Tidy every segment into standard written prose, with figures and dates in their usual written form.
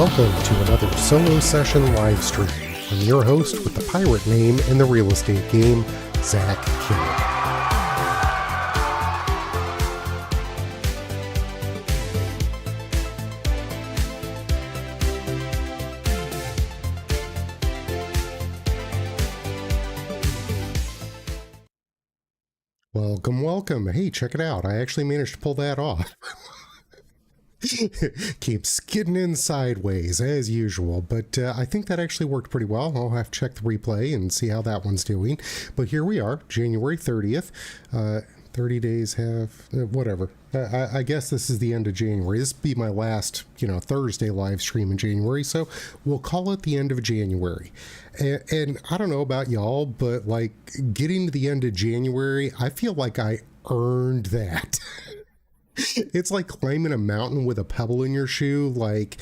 Welcome to another solo session live stream. I'm your host with the pirate name in the real estate game, Zach Kinney. Welcome. Hey, check it out. I actually managed to pull that off. Keep skidding in sideways as usual, but I think that actually worked pretty well. I'll have to check the replay and see how that one's doing. But here we are, January 30th. 30 days whatever. I guess this is the end of January. This will be my last, Thursday live stream in January, so we'll call it the end of January. And I don't know about y'all, but like getting to the end of January, I feel like I earned that. It's like climbing a mountain with a pebble in your shoe. Like,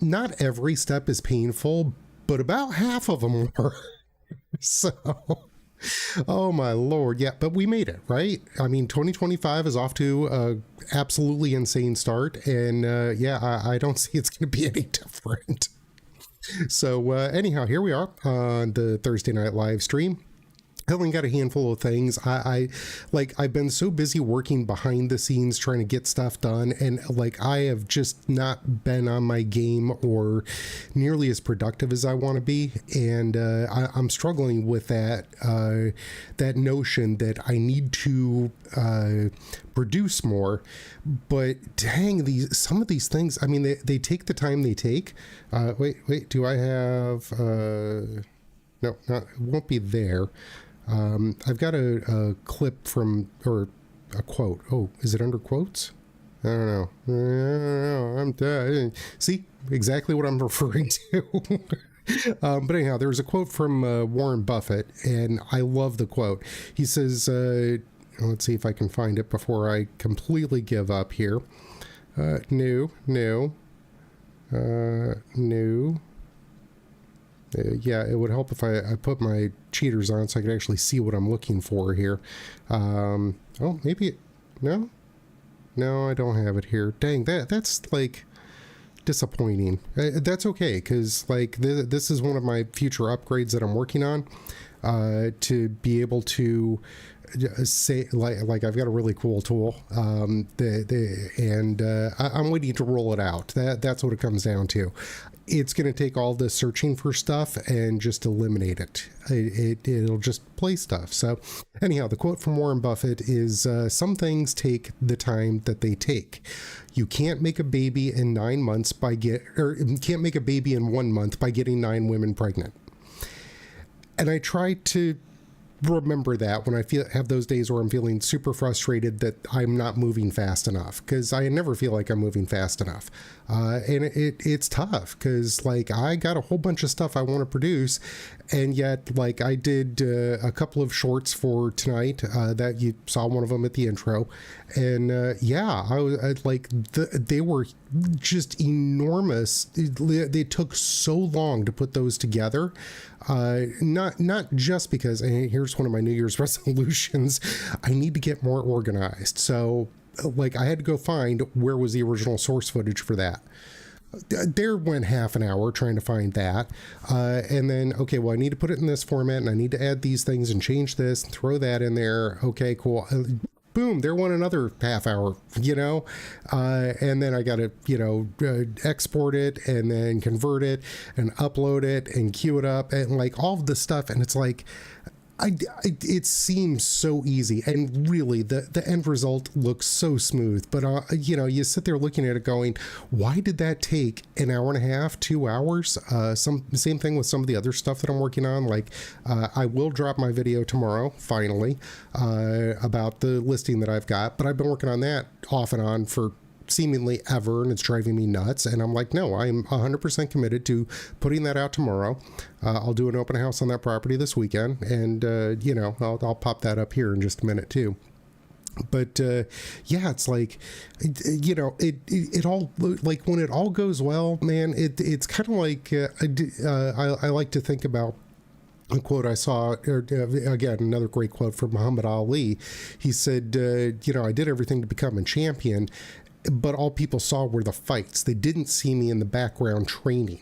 not every step is painful, but about half of them were. So, oh my Lord. Yeah, but we made it, right? I mean, 2025 is off to an absolutely insane start. And I don't see it's going to be any different. So anyhow, here we are on the Thursday night live stream. I only got a handful of things. I've been so busy working behind the scenes trying to get stuff done, and I have just not been on my game or nearly as productive as I want to be, and I'm struggling with that notion that I need to produce more. But dang, some of these things, I mean, they take the time they take. Wait, do I have no, it won't be there. I've got a clip or a quote. Oh, is it under quotes? I don't know. I'm dead. See, exactly what I'm referring to. But anyhow, there's a quote from Warren Buffett, and I love the quote. He says, let's see if I can find it before I completely give up here. No. Yeah, it would help if I put my cheaters on so I could actually see what I'm looking for here. No, I don't have it here. Dang, that's like disappointing. That's okay, because this is one of my future upgrades that I'm working on, to be able to say like I've got a really cool tool, I'm waiting to roll it out. That's what it comes down to. It's going to take all the searching for stuff and just eliminate it. It'll just play stuff. So anyhow, the quote from Warren Buffett is, some things take the time that they take. You can't make a baby in 9 months can't make a baby in 1 month by getting 9 women pregnant. And I try to remember that when I have those days where I'm feeling super frustrated that I'm not moving fast enough, because I never feel like I'm moving fast enough. And it's tough because I got a whole bunch of stuff I want to produce, and yet I did a couple of shorts for tonight that you saw one of them at the intro, and they were just enormous. They took so long to put those together. Not just because, and here's one of my New Year's resolutions, I need to get more organized. So I had to go find where was the original source footage for that. There went half an hour trying to find that. And then, okay, well, I need to put it in this format, and I need to add these things and change this and throw that in there. Okay, cool. Boom, there went another half hour, and then I got to, export it and then convert it and upload it and queue it up and all of this stuff. And it's it seems so easy, and really the end result looks so smooth, but you sit there looking at it going, why did that take an hour and a half, 2 hours? Same thing with some of the other stuff that I'm working on. I will drop my video tomorrow finally about the listing that I've got, but I've been working on that off and on for seemingly ever, and it's driving me nuts. And I'm like, no, I'm 100% committed to putting that out tomorrow. I'll do an open house on that property this weekend, and I'll pop that up here in just a minute too. But it's it all, when it all goes well, man, it's kind of I like to think about a quote I saw, again, another great quote from Muhammad Ali. He said, I did everything to become a champion. but all people saw were the fights. They didn't see me in the background training.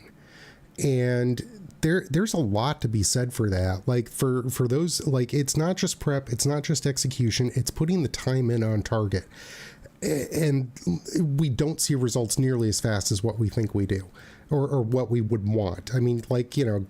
And there's a lot to be said for that. Like for those, like, it's not just prep, it's not just execution, it's putting the time in on target. And we don't see results nearly as fast as what we think we do. Or what we would want. I mean, like, you know,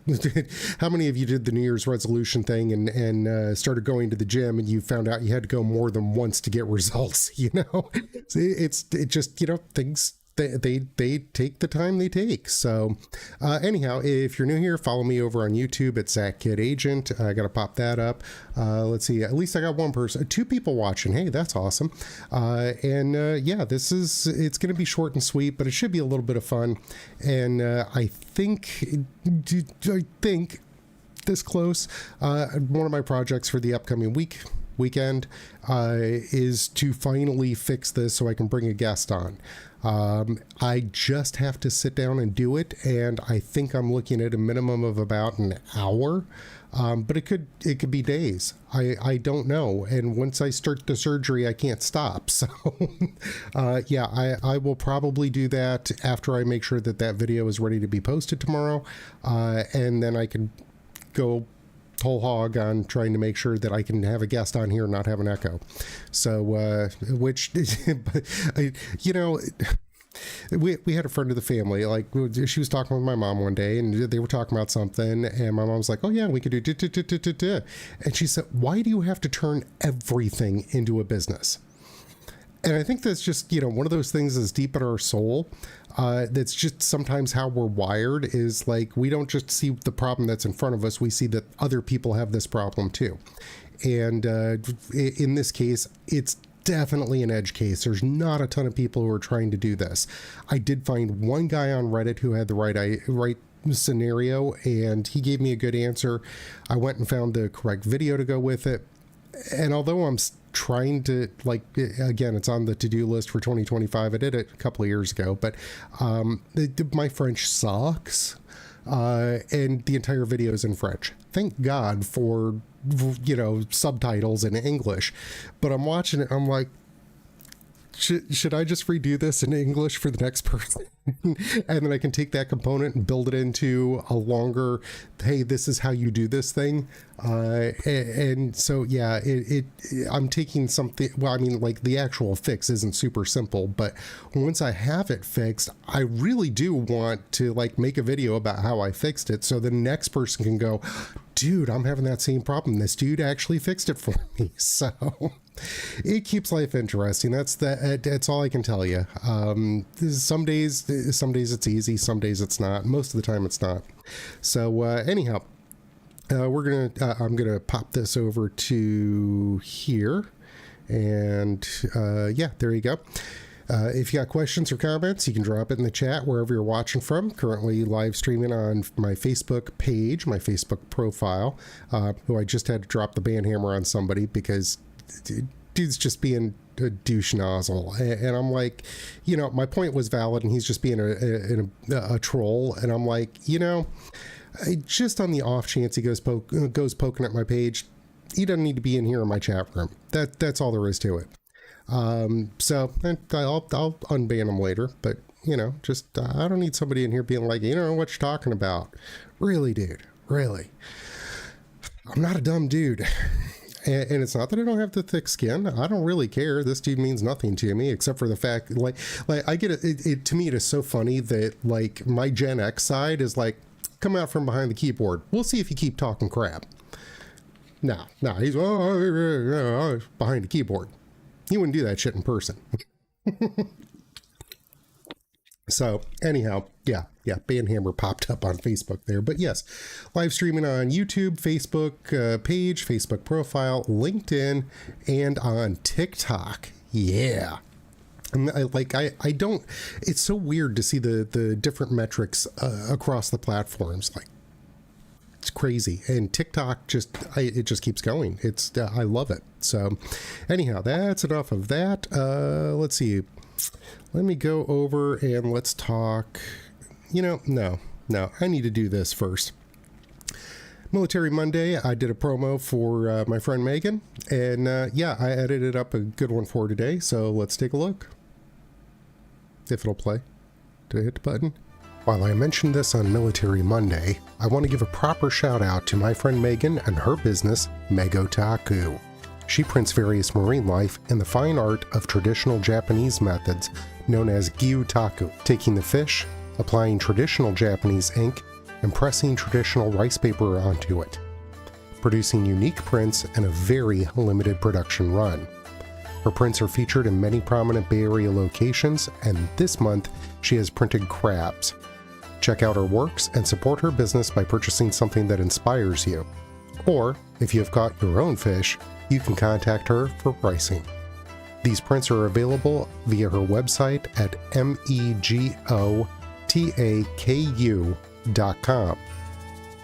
how many of you did the New Year's resolution thing and started going to the gym and you found out you had to go more than once to get results, you know? It just, you know, things, they take the time they take. So anyhow, if you're new here, follow me over on YouTube at Zach Kid Agent. I got to pop that up. Let's see, at least I got one person, 2 people watching. Hey, that's awesome. Yeah, it's going to be short and sweet, but it should be a little bit of fun. And I think this close, one of my projects for the upcoming weekend is to finally fix this so I can bring a guest on. I just have to sit down and do it, and I think I'm looking at a minimum of about an hour, but it could be days. I don't know, and once I start the surgery, I can't stop. So yeah, I will probably do that after I make sure that video is ready to be posted tomorrow, and then I can go whole hog on trying to make sure that I can have a guest on here and not have an echo. So, which, you know, we had a friend of the family, like, she was talking with my mom one day and they were talking about something and my mom was like, oh yeah, we could do and she said, why do you have to turn everything into a business? And I think that's just, you know, one of those things that's deep in our soul. That's just sometimes how we're wired, is like, we don't just see the problem that's in front of us. We see that other people have this problem too. And in this case, it's definitely an edge case. There's not a ton of people who are trying to do this. I did find one guy on Reddit who had the right scenario, and he gave me a good answer. I went and found the correct video to go with it. And although I'm trying to, like, again, it's on the to-do list for 2025. I did it a couple of years ago, but my French sucks, and the entire video is in French. Thank God for, you know, subtitles in English. But I'm watching it, I'm like, should I just redo this in English for the next person? And then I can take that component and build it into a longer, hey, this is how you do this thing. And so, yeah, I'm taking something, well, I mean, like, the actual fix isn't super simple, but once I have it fixed, I really do want to, like, make a video about how I fixed it. So the next person can go, dude, I'm having that same problem. This dude actually fixed it for me. So it keeps life interesting. That's all I can tell you. Some days it's easy, some days it's not. Most of the time it's not. So anyhow, I'm gonna pop this over to here, and yeah, there you go. If you got questions or comments, you can drop it in the chat wherever you're watching from. Currently live streaming on my Facebook page, my Facebook profile, who I just had to drop the band hammer on somebody because dude's just being a douche nozzle. And I'm like, you know, my point was valid and he's just being a troll. And I'm like, you know, just on the off chance he goes poking at my page, he doesn't need to be in here in my chat room. That's all there is to it. So I'll unban him later, but you know, just I don't need somebody in here being like, you know what you're talking about. Really, dude, really. I'm not a dumb dude. And it's not that I don't have the thick skin. I don't really care. This dude means nothing to me, except for the fact, like I get it. To me, it is so funny that, like, my Gen X side is like, come out from behind the keyboard. We'll see if you keep talking crap. No, he's behind the keyboard. He wouldn't do that shit in person. So anyhow, yeah, Bandhammer popped up on Facebook there. But yes, live streaming on YouTube, Facebook page, Facebook profile, LinkedIn, and on TikTok. Yeah. I don't, it's so weird to see the different metrics across the platforms. Like, it's crazy. And TikTok it just keeps going. I love it. So anyhow, that's enough of that. Let's see. Let me go over and let's talk. You know, no, I need to do this first. Military Monday, I did a promo for my friend Megan, and yeah, I edited up a good one for today, so let's take a look. if it'll play. Do I hit the button? While I mentioned this on Military Monday, I want to give a proper shout out to my friend Megan and her business, Megotaku. She prints various marine life and the fine art of traditional Japanese methods known as gyutaku, taking the fish, applying traditional Japanese ink, and pressing traditional rice paper onto it, producing unique prints in a very limited production run. Her prints are featured in many prominent Bay Area locations, and this month she has printed crabs. Check out her works and support her business by purchasing something that inspires you. Or, if you have caught your own fish, you can contact her for pricing. These prints are available via her website at megotaku.com.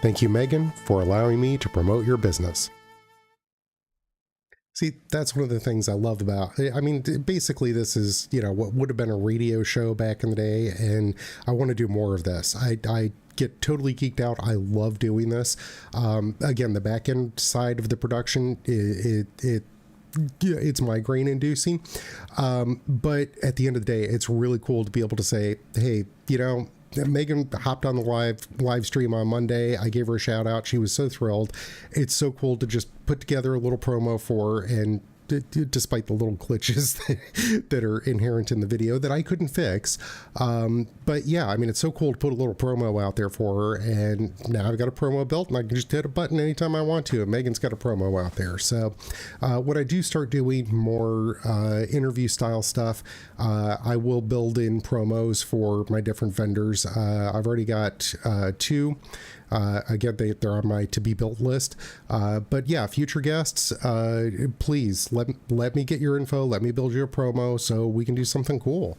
Thank you, Megan, for allowing me to promote your business. See, that's one of the things I love about, I mean, basically this is, what would have been a radio show back in the day, and I want to do more of this. I get totally geeked out. I love doing this. Again, the back end side of the production, it's migraine inducing. But at the end of the day, it's really cool to be able to say, hey, Megan hopped on the live stream on Monday. I gave her a shout out. She was so thrilled. It's so cool to just put together a little promo for her, and despite the little glitches that are inherent in the video that I couldn't fix. But yeah, I mean, it's so cool to put a little promo out there for her, and now I've got a promo built and I can just hit a button anytime I want to, and Megan's got a promo out there. So when I do start doing more interview style stuff, I will build in promos for my different vendors. I've already got 2. Again, they're on my to be built list. But yeah, future guests, please let me get your info. Let me build you a promo so we can do something cool.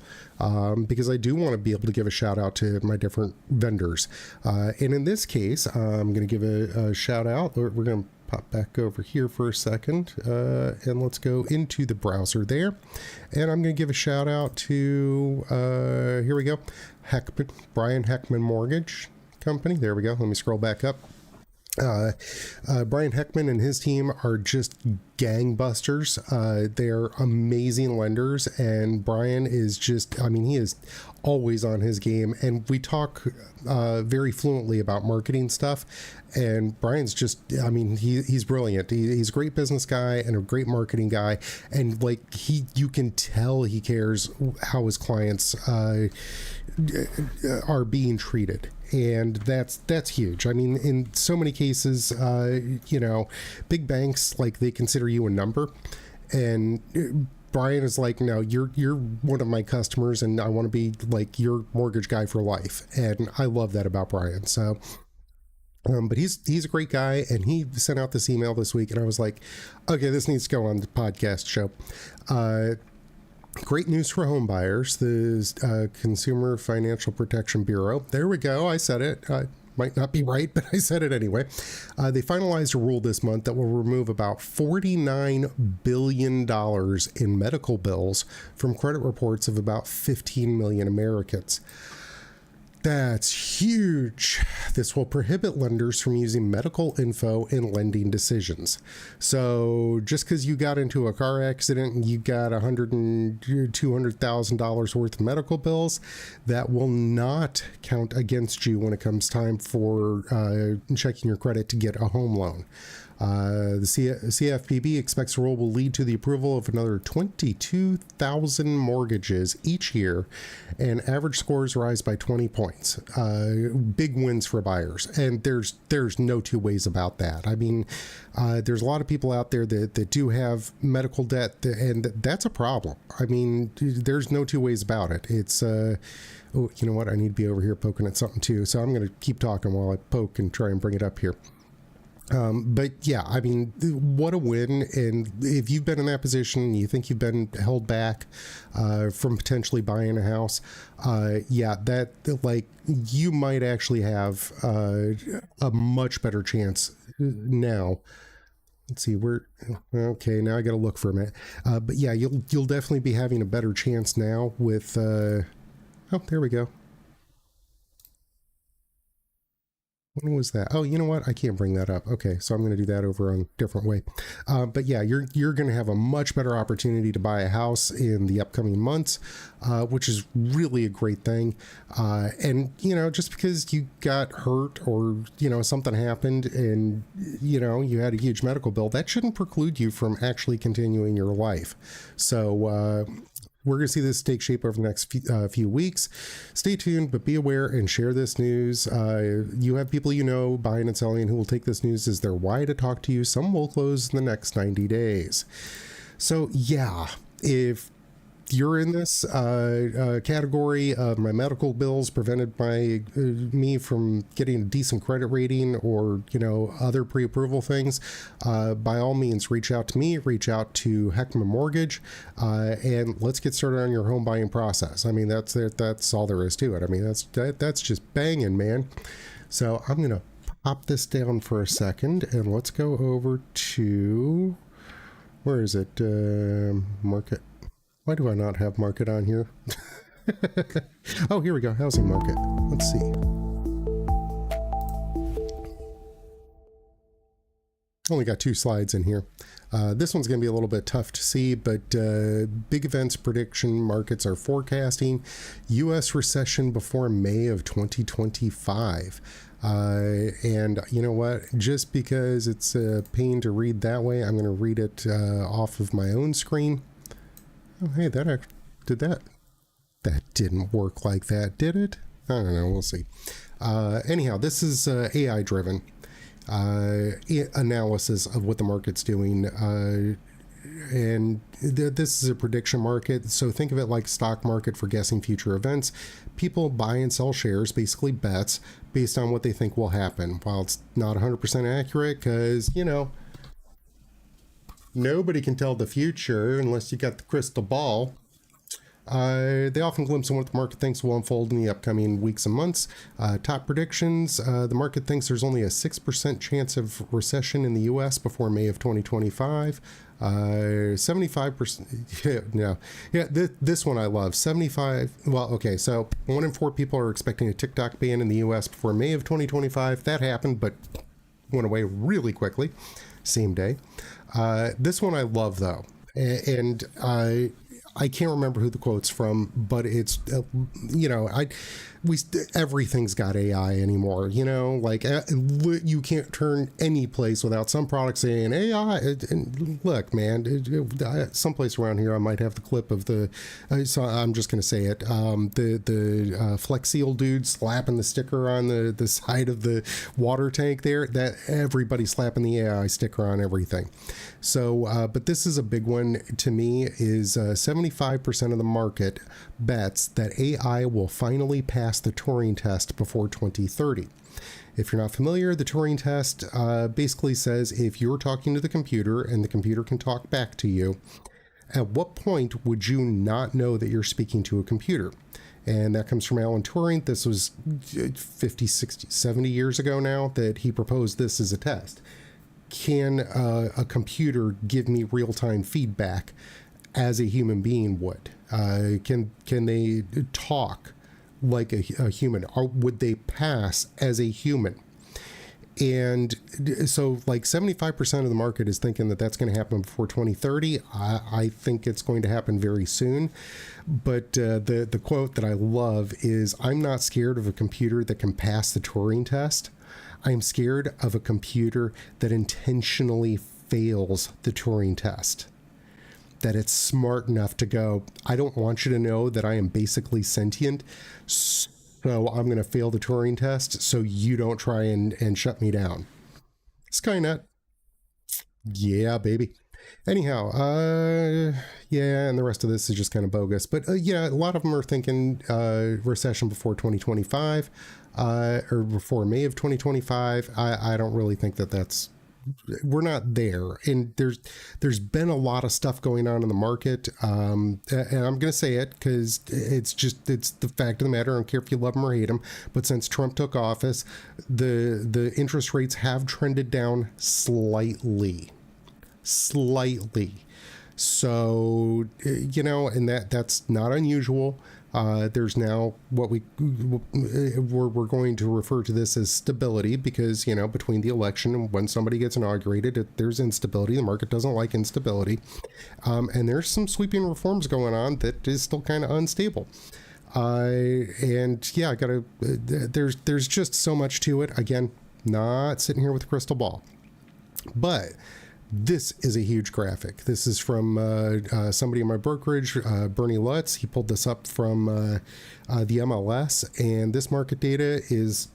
Because I do want to be able to give a shout out to my different vendors. And in this case, I'm going to give a shout out. We're going to pop back over here for a second, and let's go into the browser there. And I'm going to give a shout out to, here we go, Brian Heckman Mortgage Company. There we go. Let me scroll back up. Brian Heckman and his team are just gangbusters. They're amazing lenders, and Brian is just, I mean, he is always on his game, and we talk very fluently about marketing stuff, and Brian's just, I mean, he's brilliant. He's a great business guy and a great marketing guy, and like you can tell he cares how his clients are being treated. And that's huge. I mean, in so many cases, big banks, like, they consider you a number, and Brian is like, no, you're one of my customers, and I want to be like your mortgage guy for life. And I love that about Brian. So, but he's a great guy, and he sent out this email this week, and I was like, okay, this needs to go on the podcast show. Great news for home buyers. The Consumer Financial Protection Bureau. There we go. I said it. Might not be right, but I said it anyway. They finalized a rule this month that will remove about $49 billion in medical bills from credit reports of about 15 million Americans. That's huge. This will prohibit lenders from using medical info in lending decisions. So just because you got into a car accident and you got $100,000 and $200,000 worth of medical bills, that will not count against you when it comes time for checking your credit to get a home loan. The CFPB expects the rule will lead to the approval of another 22,000 mortgages each year, and average scores rise by 20 points. Big wins for buyers, and there's no two ways about that. I mean, there's a lot of people out there that do have medical debt, and that's a problem. I mean, there's no two ways about it. It's oh, you know what? I need to be over here poking at something too, so I'm going to keep talking while I poke and try and bring it up here. But yeah, I mean, what a win. And if you've been in that position, you think you've been held back from potentially buying a house, yeah, that, like, you might actually have a much better chance now. Let's see, okay, now I got to look for a minute. But yeah, you'll definitely be having a better chance now with, oh, there we go. When was that? Oh, you know what? I can't bring that up. Okay, so I'm going to do that over on a different way. But yeah, you're going to have a much better opportunity to buy a house in the upcoming months, which is really a great thing. And just because you got hurt or something happened and you had a huge medical bill, that shouldn't preclude you from actually continuing your life. So we're going to see this take shape over the next few weeks. Stay tuned, but be aware and share this news. You have people buying and selling who will take this news as their why to talk to you. Some will close in the next 90 days. So yeah, if you're in this category of my medical bills prevented me from getting a decent credit rating or other pre-approval things, by all means reach out to me, reach out to Heckman Mortgage, and let's get started on your home buying process. I mean, that's all there is to it. I mean, that's just banging, man. So I'm gonna pop this down for a second and let's go over to, where is it? Market. Why do I not have market on here? Oh, here we go. Housing market. Let's see. Only got 2 slides in here. This one's going to be a little bit tough to see, but big events prediction markets are forecasting U.S. recession before May of 2025. And you know what? Just because it's a pain to read that way, I'm going to read it off of my own screen. Oh, hey, that didn't work like that, did it? I don't know. We'll see. Anyhow, this is AI driven analysis of what the market's doing. And this is a prediction market. So think of it like stock market for guessing future events. People buy and sell shares, basically bets, based on what they think will happen. While it's not 100% accurate, because, nobody can tell the future unless you got the crystal ball. They often glimpse on what the market thinks will unfold in the upcoming weeks and months. Top predictions, the market thinks there's only a 6% chance of recession in the U.S. before May of 2025. 75%, this one I love. 75, well, okay, so 1 in 4 people are expecting a TikTok ban in the U.S. before May of 2025. That happened, but went away really quickly, same day. This one I love, though, and I can't remember who the quote's from, but it's everything's got AI anymore. Like you can't turn any place without some product saying AI. And look, man, someplace around here I might have the clip of the. So I'm just going to say it. The Flex Seal dude slapping the sticker on the side of the water tank there. That everybody's slapping the AI sticker on everything. So, but this is a big one to me. Is 75% of the market bets that AI will finally pass the Turing test before 2030. If you're not familiar, the Turing test basically says if you're talking to the computer and the computer can talk back to you, at what point would you not know that you're speaking to a computer? And that comes from Alan Turing. This was 50, 60, 70 years ago now that he proposed this as a test. Can a computer give me real-time feedback as a human being would? Can they talk like a human? Or would they pass as a human? And so like 75% of the market is thinking that that's going to happen before 2030. I think it's going to happen very soon. But the quote that I love is, "I'm not scared of a computer that can pass the Turing test. I'm scared of a computer that intentionally fails the Turing test." That it's smart enough to go, I don't want you to know that I am basically sentient, so I'm going to fail the Turing test so you don't try and shut me down. Skynet. Yeah, baby. Anyhow, yeah, and the rest of this is just kind of bogus. But yeah, a lot of them are thinking recession before 2025 or before May of 2025. I don't really think that's, we're not there. And there's been a lot of stuff going on in the market. And I'm going to say it because it's the fact of the matter. I don't care if you love him or hate him. But since Trump took office, the interest rates have trended down slightly. So, and that's not unusual. There's now what we're going to refer to this as stability, because, you know, between the election and when somebody gets inaugurated, there's instability. The market doesn't like instability. And there's some sweeping reforms going on that is still kind of unstable. And yeah, there's just so much to it. Again, not sitting here with a crystal ball, but this is a huge graphic. This is from somebody in my brokerage, Bernie Lutz. He pulled this up from the MLS, and this market data is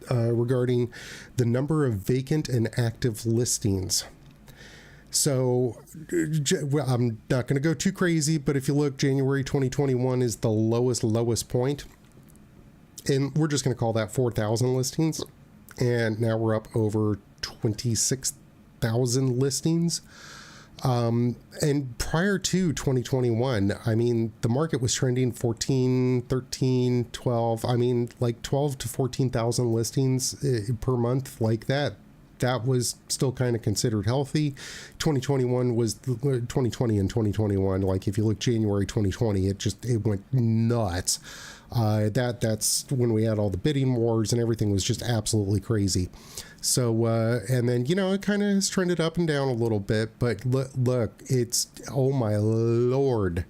regarding the number of vacant and active listings. So I'm not going to go too crazy, but if you look, January 2021 is the lowest point. And we're just going to call that 4,000 listings. And now we're up over 26,000 listings. And prior to 2021, I mean, the market was trending 14, 13, 12. I mean, like 12 to 14,000 listings per month, like that. That was still kind of considered healthy. 2021 was 2020 and 2021. Like if you look January 2020, it went nuts. That's when we had all the bidding wars and everything was just absolutely crazy. So, and then, you know, it kind of has trended up and down a little bit, but look, it's, oh my Lord.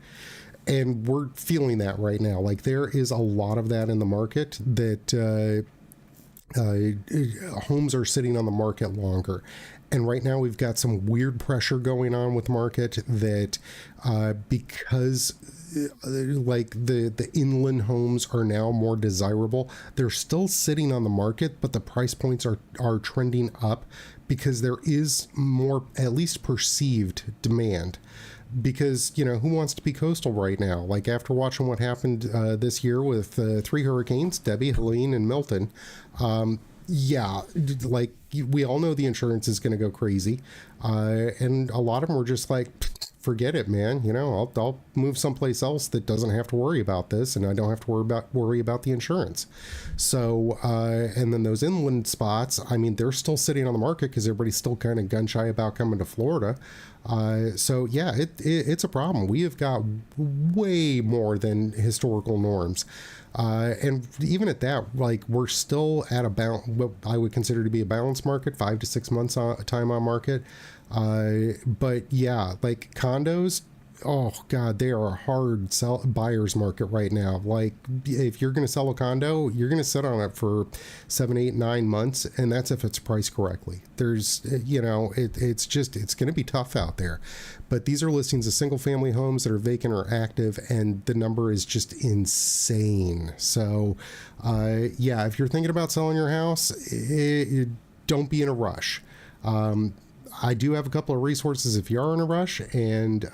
And we're feeling that right now. Like there is a lot of that in the market that, homes are sitting on the market longer. And right now we've got some weird pressure going on with the market that because like the inland homes are now more desirable, they're still sitting on the market, but the price points are trending up because there is more, at least perceived, demand. Because, you know, who wants to be coastal right now? Like after watching what happened this year with 3 hurricanes, Debbie, Helene, and Milton, yeah, like we all know the insurance is going to go crazy. And a lot of them were just like, forget it, man. You know, I'll move someplace else that doesn't have to worry about this, and I don't have to worry about the insurance. So, and then those inland spots, I mean, they're still sitting on the market because everybody's still kind of gun shy about coming to Florida. So yeah, it's a problem. We have got way more than historical norms. And even at that, like we're still at what I would consider to be a balanced market, 5 to 6 months time on market. But yeah, like condos, oh God, they are a hard buyer's market right now. Like if you're going to sell a condo, you're going to sit on it for 7, 8, 9 months. And that's if it's priced correctly. There's, you know, it's going to be tough out there. But these are listings of single family homes that are vacant or active, and the number is just insane. So yeah, if you're thinking about selling your house, don't be in a rush. I do have a couple of resources if you are in a rush, and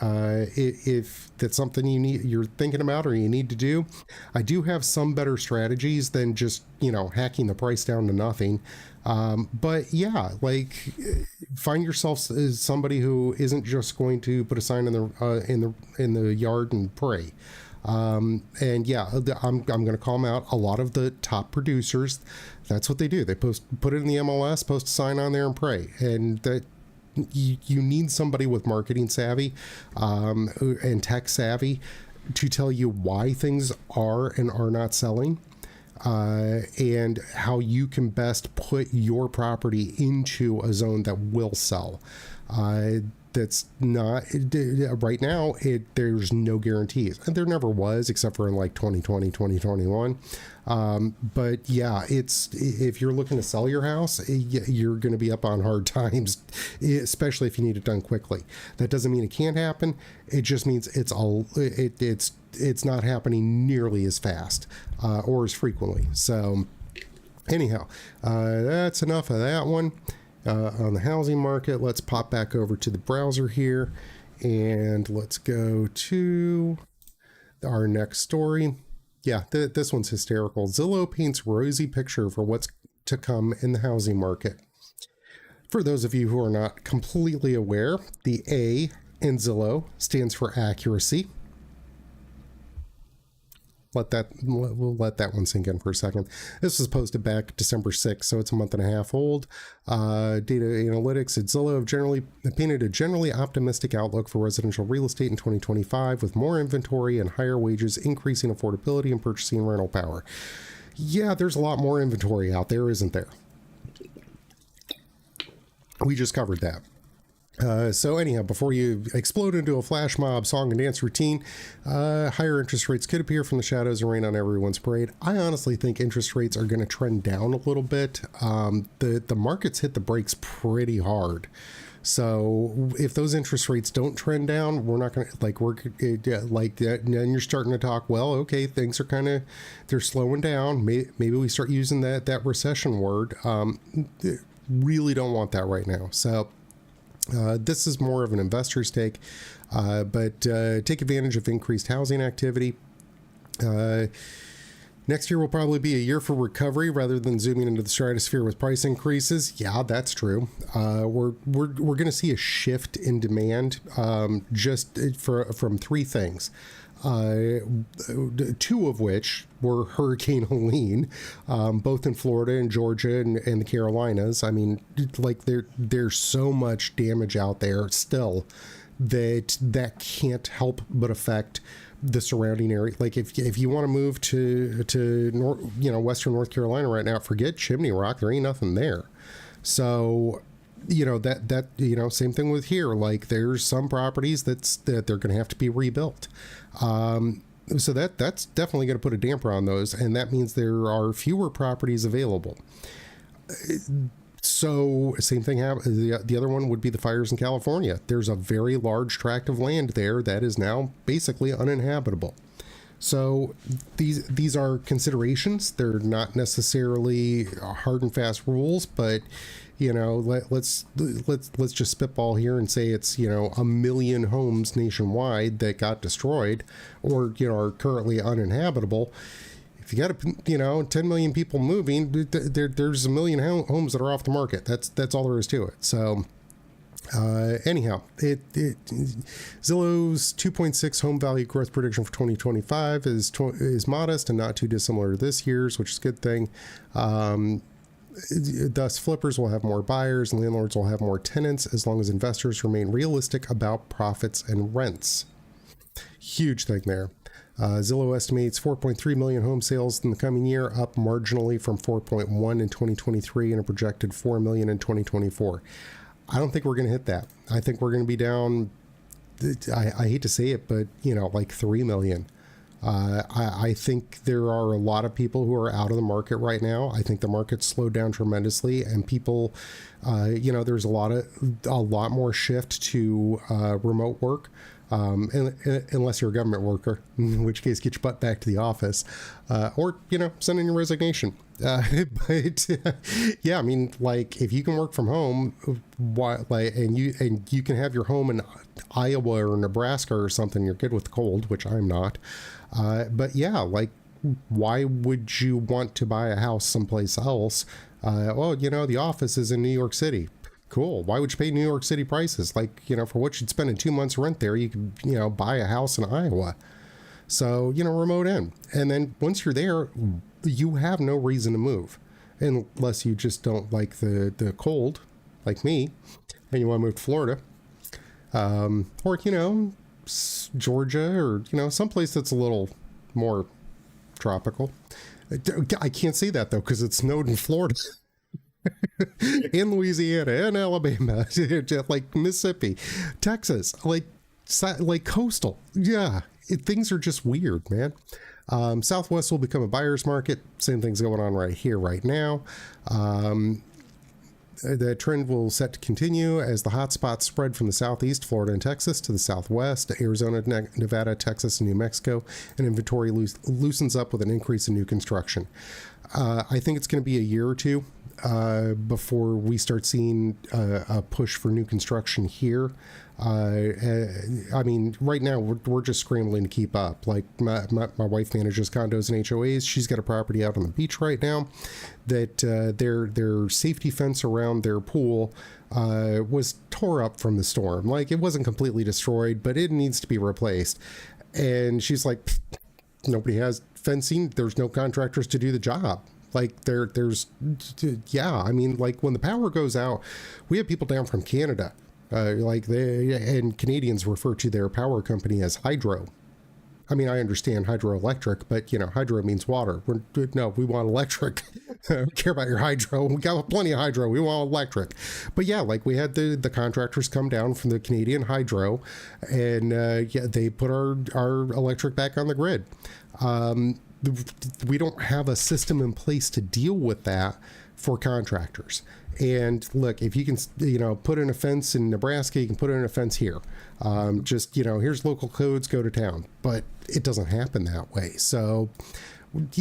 if that's something you're thinking about or you need to do, I do have some better strategies than just, you know, hacking the price down to nothing. But yeah, like find yourself as somebody who isn't just going to put a sign in the yard and pray. And yeah, I'm going to call them out. A lot of the top producers, that's what they do. They put it in the MLS, post a sign on there and pray. And that you need somebody with marketing savvy, and tech savvy to tell you why things are and are not selling. And how you can best put your property into a zone that will sell. That's not right now. There's no guarantees, and there never was, except for in like 2020, 2021. But yeah, if you're looking to sell your house, you're going to be up on hard times, especially if you need it done quickly. That doesn't mean it can't happen. It just means it's not happening nearly as fast or as frequently. So anyhow, that's enough of that one. On the housing market, let's pop back over to the browser here and let's go to our next story. Yeah, this one's hysterical. Zillow paints rosy picture for what's to come in the housing market. For those of you who are not completely aware, the A in Zillow stands for accuracy. we'll let that one sink in for a second. This was posted back December 6th, so it's a month and a half old. Data analytics at Zillow have generally painted a generally optimistic outlook for residential real estate in 2025, with more inventory and higher wages increasing affordability and purchasing rental power. Yeah, there's a lot more inventory out there, isn't there? We just covered that. So anyhow, before you explode into a flash mob song and dance routine, higher interest rates could appear from the shadows and rain on everyone's parade. I honestly think interest rates are going to trend down a little bit. The markets hit the brakes pretty hard. So if those interest rates don't trend down, we're not going to then you're starting to talk, well, okay, things are they're slowing down. Maybe we start using that recession word. Really don't want that right now. So this is more of an investor's take, but take advantage of increased housing activity. Next year will probably be a year for recovery rather than zooming into the stratosphere with price increases. Yeah, that's true. We're going to see a shift in demand from three things. Two of which were Hurricane Helene, both in Florida and Georgia and the Carolinas. I mean, like there's so much damage out there still that can't help but affect the surrounding area. Like if you want to move to Western North Carolina right now, forget Chimney Rock. There ain't nothing there. So that same thing with here. Like there's some properties that they're going to have to be rebuilt. So that's definitely going to put a damper on those, and that means there are fewer properties available. So same thing happens. The other one would be the fires in California. There's a very large tract of land there that is now basically uninhabitable. So these are considerations. They're not necessarily hard and fast rules, but let's just spitball here and say it's 1 million homes nationwide that got destroyed or are currently uninhabitable. If you got 10 million people moving, there's 1 million homes that are off the market. That's all there is to it. So anyhow, Zillow's 2.6 home value growth prediction for 2025 is modest and not too dissimilar to this year's, which is a good thing. Thus, flippers will have more buyers and landlords will have more tenants as long as investors remain realistic about profits and rents. Huge thing there. Zillow estimates 4.3 million home sales in the coming year, up marginally from 4.1 in 2023 and a projected 4 million in 2024. I don't think we're going to hit that. I think we're going to be down, I hate to say it, but like 3 million. I think there are a lot of people who are out of the market right now. I think the market's slowed down tremendously, and people, there's a lot more shift to remote work, unless you're a government worker, in which case get your butt back to the office, or send in your resignation. But yeah, I mean, like if you can work from home, and you can have your home in Iowa or Nebraska or something, you're good with the cold, which I'm not. But yeah, like why would you want to buy a house someplace else? The office is in New York City. Cool. Why would you pay New York City prices? Like, for what you'd spend in 2 months rent there, you could, buy a house in Iowa. So, remote in. And then once you're there, you have no reason to move unless you just don't like the cold, like me, and you want to move to Florida. Or, Georgia or, someplace that's a little more tropical. I can't say that though, because it snowed in Florida. In Louisiana and Alabama, like Mississippi, Texas, like coastal. Yeah, things are just weird, man. Southwest will become a buyer's market. Same thing's going on right here, right now. The trend will set to continue as the hotspots spread from the southeast, Florida and Texas, to the southwest, Arizona, Nevada, Texas, and New Mexico, and inventory loosens up with an increase in new construction. I think it's going to be a year or two before we start seeing a push for new construction here. I mean, right now we're just scrambling to keep up. Like my wife manages condos and HOAs. She's got a property out on the beach right now that their safety fence around their pool was tore up from the storm. Like it wasn't completely destroyed, but it needs to be replaced. And she's like, nobody has fencing, there's no contractors to do the job. Like yeah, I mean, like when the power goes out, we have people down from Canada, and Canadians refer to their power company as hydro. I mean, I understand hydroelectric, but hydro means water. We want electric. I don't care about your hydro. We got plenty of hydro. We want electric. But yeah, like we had the contractors come down from the Canadian hydro, and they put our electric back on the grid. We don't have a system in place to deal with that for contractors. And look, if you can, put in a fence in Nebraska, you can put in a fence here. Here's local codes, go to town. But it doesn't happen that way. So, and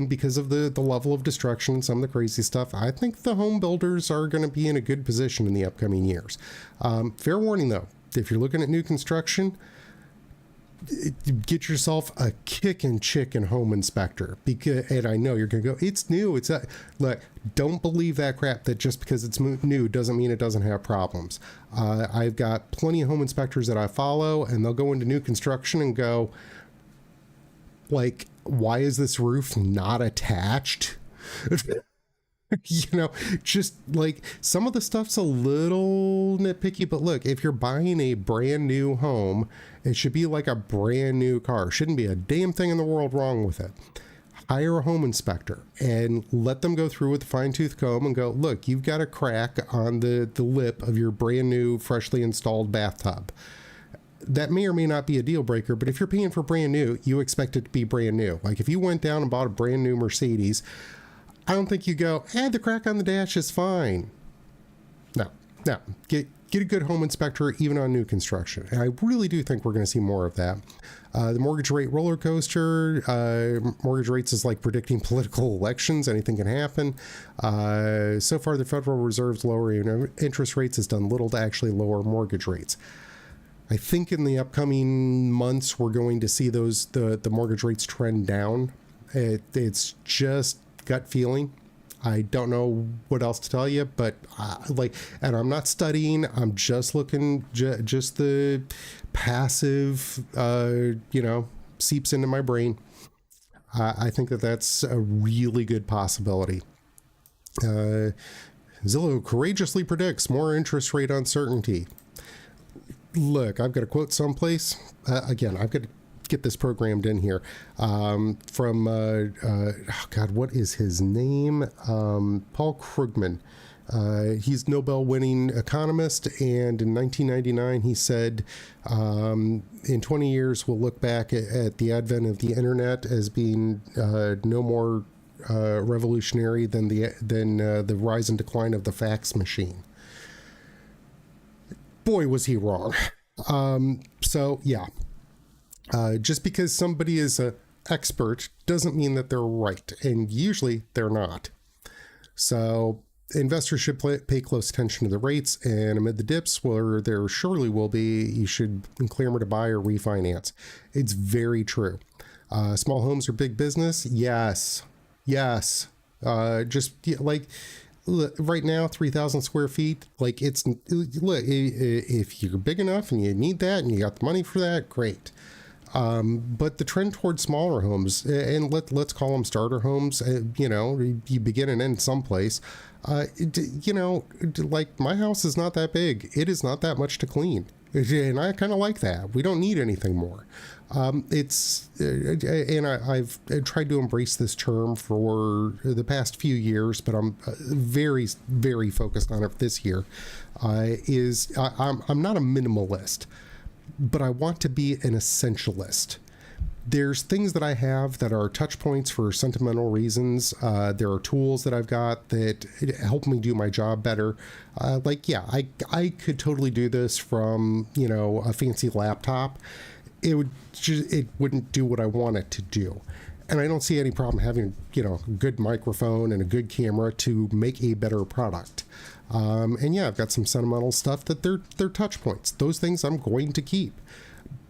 because of the level of destruction, some of the crazy stuff, I think the home builders are going to be in a good position in the upcoming years. Fair warning though, if you're looking at new construction, get yourself a kickin' chicken home inspector, and I know you're gonna go, it's new, look, don't believe that crap that just because it's new doesn't mean it doesn't have problems. I've got plenty of home inspectors that I follow, and they'll go into new construction and go, like, why is this roof not attached? Just like some of the stuff's a little nitpicky, but look, if you're buying a brand new home, it should be like a brand new car. Shouldn't be a damn thing in the world wrong with it. Hire a home inspector and let them go through with a fine-tooth comb and go, look, you've got a crack on the lip of your brand new, freshly installed bathtub. That may or may not be a deal breaker, but if you're paying for brand new, you expect it to be brand new. Like if you went down and bought a brand new Mercedes, I don't think you go, the crack on the dash is fine. No. Get a good home inspector, even on new construction. And I really do think we're going to see more of that. The mortgage rate roller coaster, mortgage rates is like predicting political elections. Anything can happen. So far, the Federal Reserve's lowering interest rates has done little to actually lower mortgage rates. I think in the upcoming months, we're going to see the mortgage rates trend down. It's just gut feeling. I don't know what else to tell you, but and I'm not studying. I'm just looking, just the passive, seeps into my brain. I think that's a really good possibility. Zillow courageously predicts more interest rate uncertainty. Look, I've got a quote someplace. Again, I've got to get this programmed in here from what is his name? Paul Krugman. He's Nobel-winning economist, and in 1999 he said, in 20 years we'll look back at the advent of the internet as being no more revolutionary than the rise and decline of the fax machine. Boy, was he wrong. So yeah. Just because somebody is an expert doesn't mean that they're right, and usually they're not. So investors should pay close attention to the rates, and amid the dips where there surely will be, you should clamor to buy or refinance. It's very true. Small homes are big business. Yes. Just like right now, 3,000 square feet. Like look, if you're big enough and you need that and you got the money for that, great. But the trend towards smaller homes, and let's call them starter homes, you begin and end someplace. Like my house is not that big. It is not that much to clean. And I kind of like that. We don't need anything more. I've tried to embrace this term for the past few years, but I'm very, very focused on it this year. I'm not a minimalist, but I want to be an essentialist. There's things that I have that are touch points for sentimental reasons. There are tools that I've got that help me do my job better. I could totally do this from, a fancy laptop. It wouldn't do what I want it to do. And I don't see any problem having, a good microphone and a good camera to make a better product. I've got some sentimental stuff that they're touch points. Those things I'm going to keep.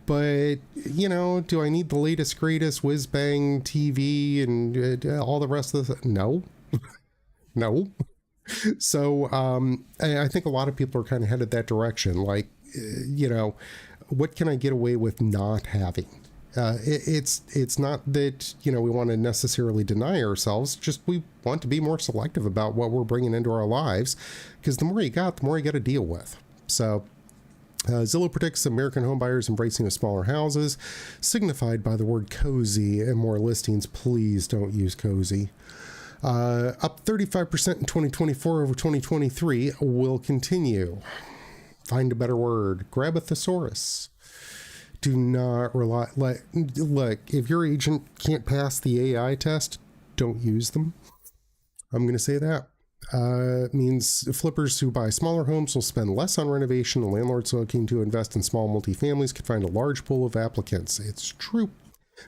But, do I need the latest, greatest whiz-bang TV and all the rest of the... No. No. So I think a lot of people are kind of headed that direction. Like, what can I get away with not having? It's not that, you know, we want to necessarily deny ourselves, just we want to be more selective about what we're bringing into our lives, because the more you got, the more you got to deal with. So Zillow predicts American homebuyers embracing of smaller houses, signified by the word cozy, and more listings. Please don't use cozy. Up 35% in 2024 over 2023 will continue. Find a better word. Grab a thesaurus. Do not rely. Look, if your agent can't pass the AI test, don't use them. I'm going to say that. Means flippers who buy smaller homes will spend less on renovation. The landlords looking to invest in small multifamilies could find a large pool of applicants. It's true.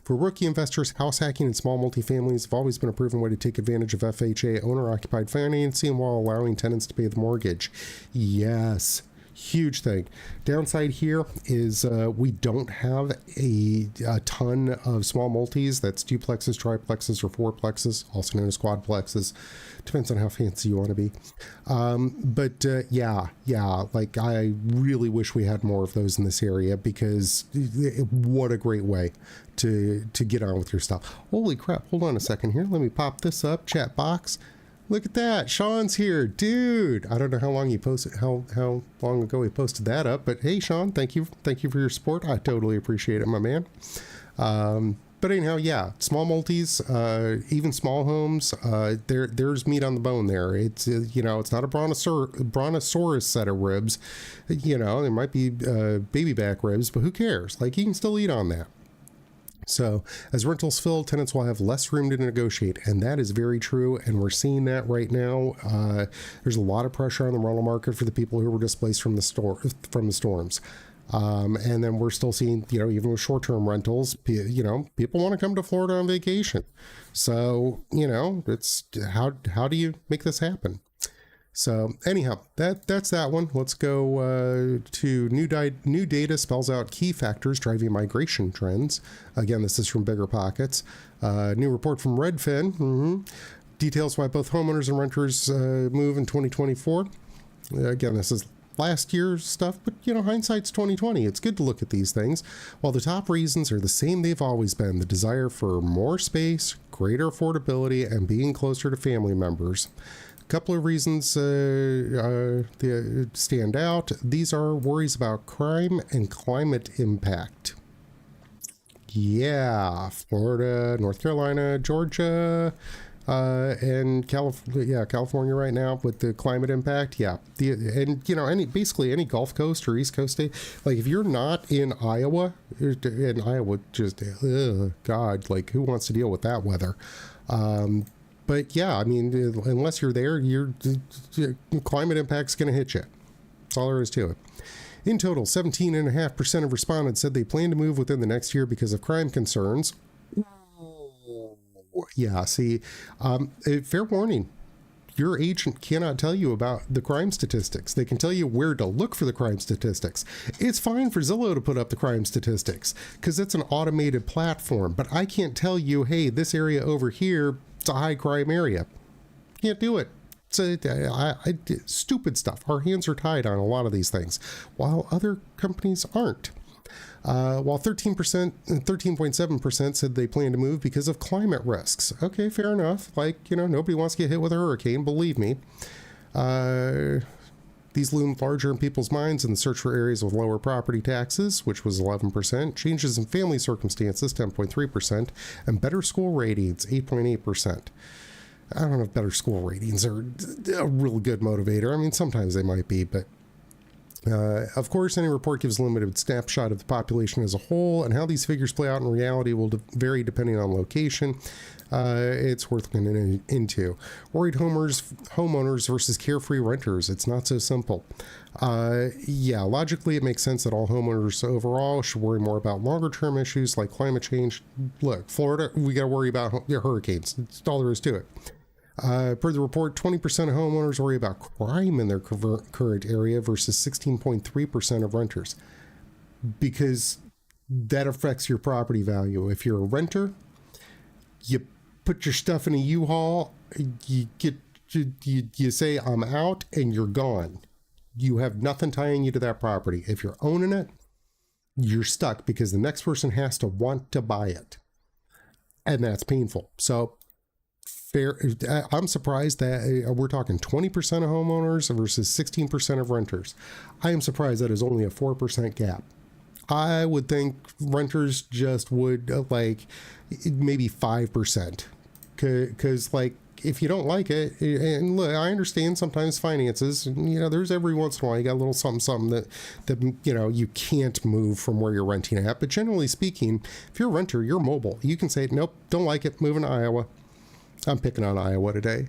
For rookie investors, house hacking and small multifamilies have always been a proven way to take advantage of FHA owner-occupied financing while allowing tenants to pay the mortgage. Yes. Huge thing. Downside here is we don't have a ton of small multis. That's duplexes, triplexes, or fourplexes, also known as quadplexes. Depends on how fancy you want to be. Yeah, like I really wish we had more of those in this area, because what a great way to get on with your stuff. Holy crap. Hold on a second here. Let me pop this up. Chat box. Look at that. Sean's here. Dude, I don't know how long you posted, how long ago he posted that up, but hey, Sean, thank you for your support. I totally appreciate it, my man. But anyhow, yeah, small multis, even small homes, there's meat on the bone there. It's, you know, it's not a brontosaurus set of ribs. You know, there might be baby back ribs, but who cares? Like, you can still eat on that. So as rentals fill, tenants will have less room to negotiate, and that is very true, and we're seeing that right now. There's a lot of pressure on the rental market for the people who were displaced from the storms. And then we're still seeing, you know, even with short-term rentals, you know, people want to come to Florida on vacation. So, you know, it's how do you make this happen? So anyhow, that's that one. Let's go to new data spells out key factors driving migration trends. Again, this is from Bigger Pockets. New report from Redfin details why both homeowners and renters move in 2024. Again, this is last year's stuff, but you know, hindsight's 2020. It's good to look at these things. While the top reasons are the same they've always been: the desire for more space, greater affordability, and being closer to family members. Couple of reasons stand out. These are worries about crime and climate impact. Yeah, Florida, North Carolina, Georgia, and California right now with the climate impact. Yeah, and you know, basically any Gulf Coast or East Coast state. Like if you're not in Iowa, just God, like who wants to deal with that weather? But yeah, I mean, unless you're there, your climate impact's going to hit you. That's all there is to it. In total, 17.5% of respondents said they plan to move within the next year because of crime concerns. Yeah, see, fair warning. Your agent cannot tell you about the crime statistics. They can tell you where to look for the crime statistics. It's fine for Zillow to put up the crime statistics because it's an automated platform, but I can't tell you, hey, this area over here, it's a high crime area. Can't do it. It's stupid stuff. Our hands are tied on a lot of these things, while other companies aren't. While 13.7% said they plan to move because of climate risks. Okay, fair enough. Like, you know, nobody wants to get hit with a hurricane, believe me. These loom larger in people's minds in the search for areas with lower property taxes, which was 11%, changes in family circumstances, 10.3%, and better school ratings, 8.8%. I don't know if better school ratings are a real good motivator. I mean, sometimes they might be, but of course, any report gives a limited snapshot of the population as a whole, and how these figures play out in reality will vary depending on location. It's worth looking into. Worried homeowners versus carefree renters. It's not so simple. Yeah, logically, it makes sense that all homeowners overall should worry more about longer-term issues like climate change. Look, Florida, we got to worry about hurricanes. That's all there is to it. Per the report, 20% of homeowners worry about crime in their current area versus 16.3% of renters, because that affects your property value. If you're a renter, you put your stuff in a U-Haul, you say, I'm out, and you're gone. You have nothing tying you to that property. If you're owning it, you're stuck because the next person has to want to buy it. And that's painful. So I'm surprised that we're talking 20% of homeowners versus 16% of renters. I am surprised that is only a 4% gap. I would think renters just would like maybe 5%. Because like, if you don't like it, and look, I understand sometimes finances, there's every once in a while you got a little something that you can't move from where you're renting at. But generally speaking, if you're a renter, you're mobile. You can say, nope, don't like it, moving to Iowa. I'm picking on Iowa today.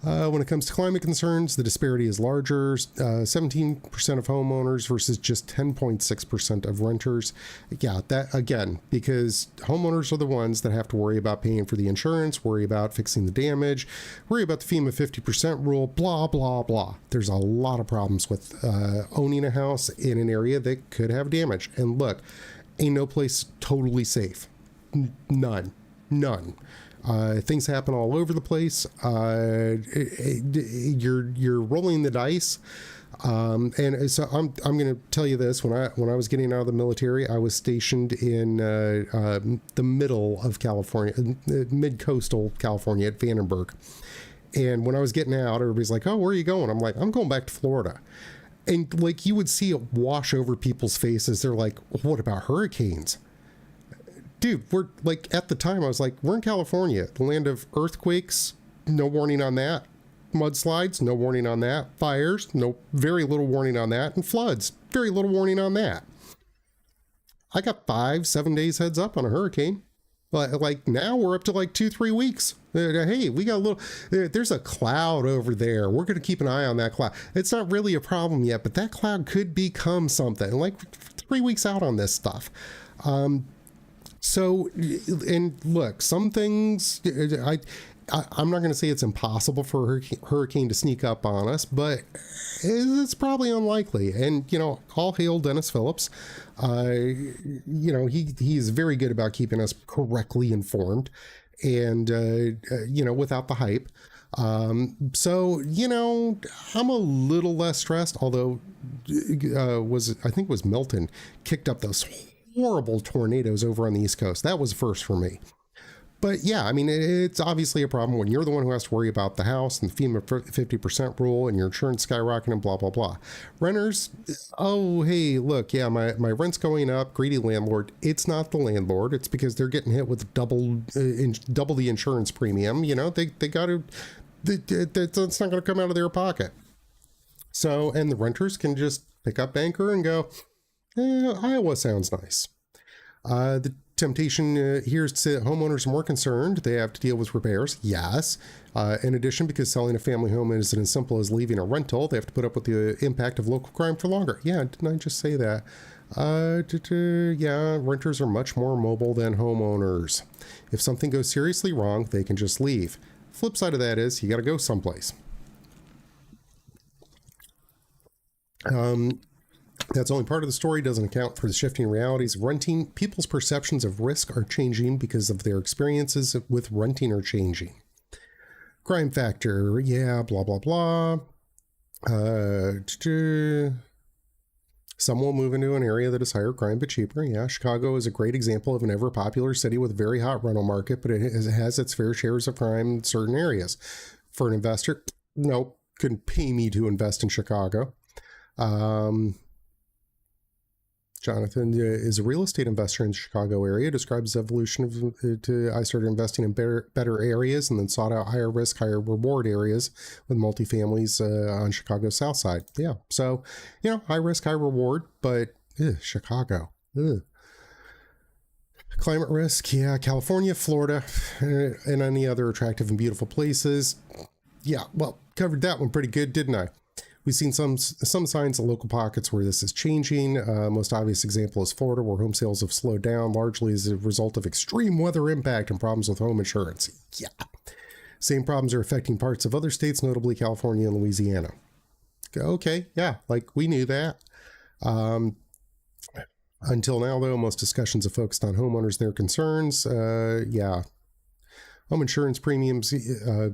When it comes to climate concerns, the disparity is larger. 17% of homeowners versus just 10.6% of renters. Yeah, that again, because homeowners are the ones that have to worry about paying for the insurance, worry about fixing the damage, worry about the FEMA 50% rule, blah, blah, blah. There's a lot of problems with owning a house in an area that could have damage. And look, ain't no place totally safe. None. Things happen all over the place. You're rolling the dice. And so I'm going to tell you this. When I was getting out of the military, I was stationed in the middle of California, mid-coastal California at Vandenberg. And when I was getting out, everybody's like, oh, where are you going? I'm like, I'm going back to Florida. And like, you would see it wash over people's faces. They're like, what about hurricanes? Dude, we're like, at the time I was like, we're in California, the land of earthquakes, no warning on that. Mudslides, no warning on that. Fires, very little warning on that. And floods, very little warning on that. I got 5-7 days heads up on a hurricane. Like now we're up to like 2-3 weeks. Hey, we got a little, there's a cloud over there. We're going to keep an eye on that cloud. It's not really a problem yet, but that cloud could become something. Like 3 weeks out on this stuff. So, and look, some things, I'm not going to say it's impossible for a hurricane to sneak up on us, but it's probably unlikely. And, all hail Dennis Phillips. He's very good about keeping us correctly informed and, without the hype. So, I'm a little less stressed, although I think it was Milton kicked up those horrible tornadoes over on the East Coast. That was first for me. But yeah, I mean, it's obviously a problem when you're the one who has to worry about the house and the FEMA 50% rule and your insurance skyrocketing and blah, blah, blah. Renters, oh, hey, look, yeah, my rent's going up. Greedy landlord. It's not the landlord. It's because they're getting hit with double the insurance premium. They got to, that's not going to come out of their pocket. So, and the renters can just pick up Anchor and go, Iowa sounds nice. The temptation here is to say that homeowners are more concerned. They have to deal with repairs. Yes. In addition, because selling a family home isn't as simple as leaving a rental, they have to put up with the impact of local crime for longer. Yeah, didn't I just say that? Yeah, renters are much more mobile than homeowners. If something goes seriously wrong, they can just leave. Flip side of that is you got to go someplace. That's only part of the story, doesn't account for the shifting realities of renting. People's perceptions of risk are changing because of their experiences with renting are changing. Crime factor, yeah, blah, blah, blah. Some will move into an area that is higher crime but cheaper. Yeah, Chicago is a great example of an ever popular city with a very hot rental market, but it has its fair shares of crime in certain areas. For an investor, nope, couldn't pay me to invest in Chicago. Jonathan is a real estate investor in the Chicago area, describes the evolution I started investing in better areas and then sought out higher risk, higher reward areas with multifamilies on Chicago's south side. Yeah. So, high risk, high reward, but Chicago. Ugh. Climate risk. Yeah. California, Florida, and any other attractive and beautiful places. Yeah. Well, covered that one pretty good, didn't I? We've seen some signs of local pockets where this is changing. Most obvious example is Florida, where home sales have slowed down largely as a result of extreme weather impact and problems with home insurance. Yeah. Same problems are affecting parts of other states, notably California and Louisiana. Okay, yeah, like we knew that. Until now, though, most discussions have focused on homeowners and their concerns. Yeah. Home insurance premiums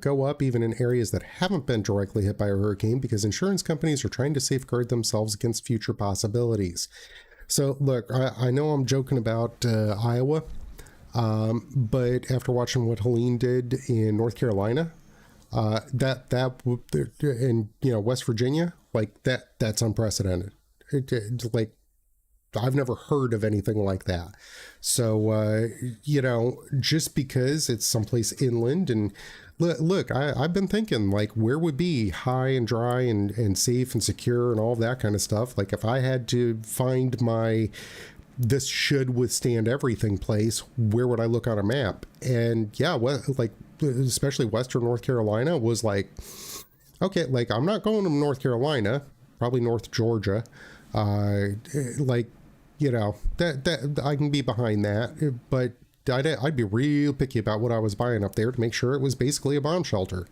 go up even in areas that haven't been directly hit by a hurricane because insurance companies are trying to safeguard themselves against future possibilities. So look, I know I'm joking about Iowa, but after watching what Helene did in North Carolina, and West Virginia, like that's unprecedented. Like I've never heard of anything like that. So just because it's someplace inland and look, I've been thinking like where would be high and dry and safe and secure and all that kind of stuff. Like if I had to find my this should withstand everything place, where would I look on a map? And yeah, like especially Western North Carolina was like, okay, like I'm not going to North Carolina, probably North Georgia. Like, that I can be behind that, but I'd be real picky about what I was buying up there to make sure it was basically a bomb shelter.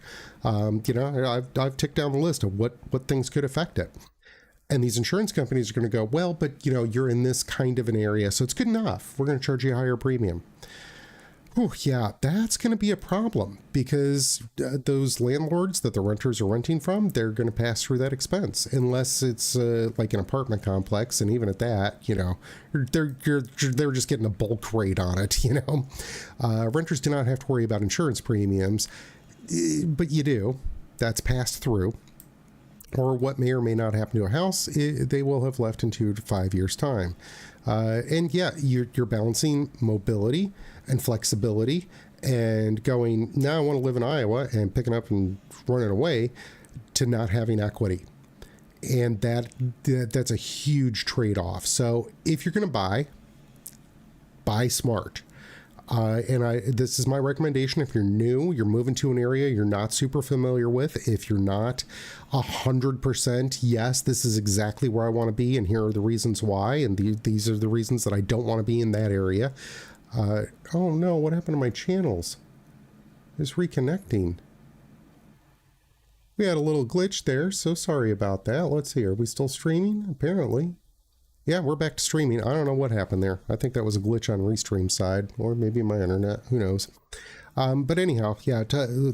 I've ticked down the list of what things could affect it. And these insurance companies are going to go, well, but you're in this kind of an area, so it's good enough. We're going to charge you a higher premium. Oh, yeah, that's going to be a problem because those landlords that the renters are renting from, they're going to pass through that expense unless it's like an apartment complex. And even at that, they're just getting a bulk rate on it. Renters do not have to worry about insurance premiums, but you do. That's passed through. Or what may or may not happen to a house, they will have left in 2 to 5 years' time. And yeah, you're balancing mobility and flexibility and going, now I want to live in Iowa and picking up and running away to not having equity. And that's a huge trade-off. So if you're going to buy smart. This is my recommendation. If you're new, you're moving to an area you're not super familiar with. If you're not 100%, yes, this is exactly where I want to be, and here are the reasons why, and these are the reasons that I don't want to be in that area. Oh no, what happened to my channels? It's reconnecting. We had a little glitch there, so sorry about that. Let's see, are we still streaming? Apparently. Yeah, we're back to streaming. I don't know what happened there. I think that was a glitch on Restream side, or maybe my internet. Who knows? But anyhow, yeah,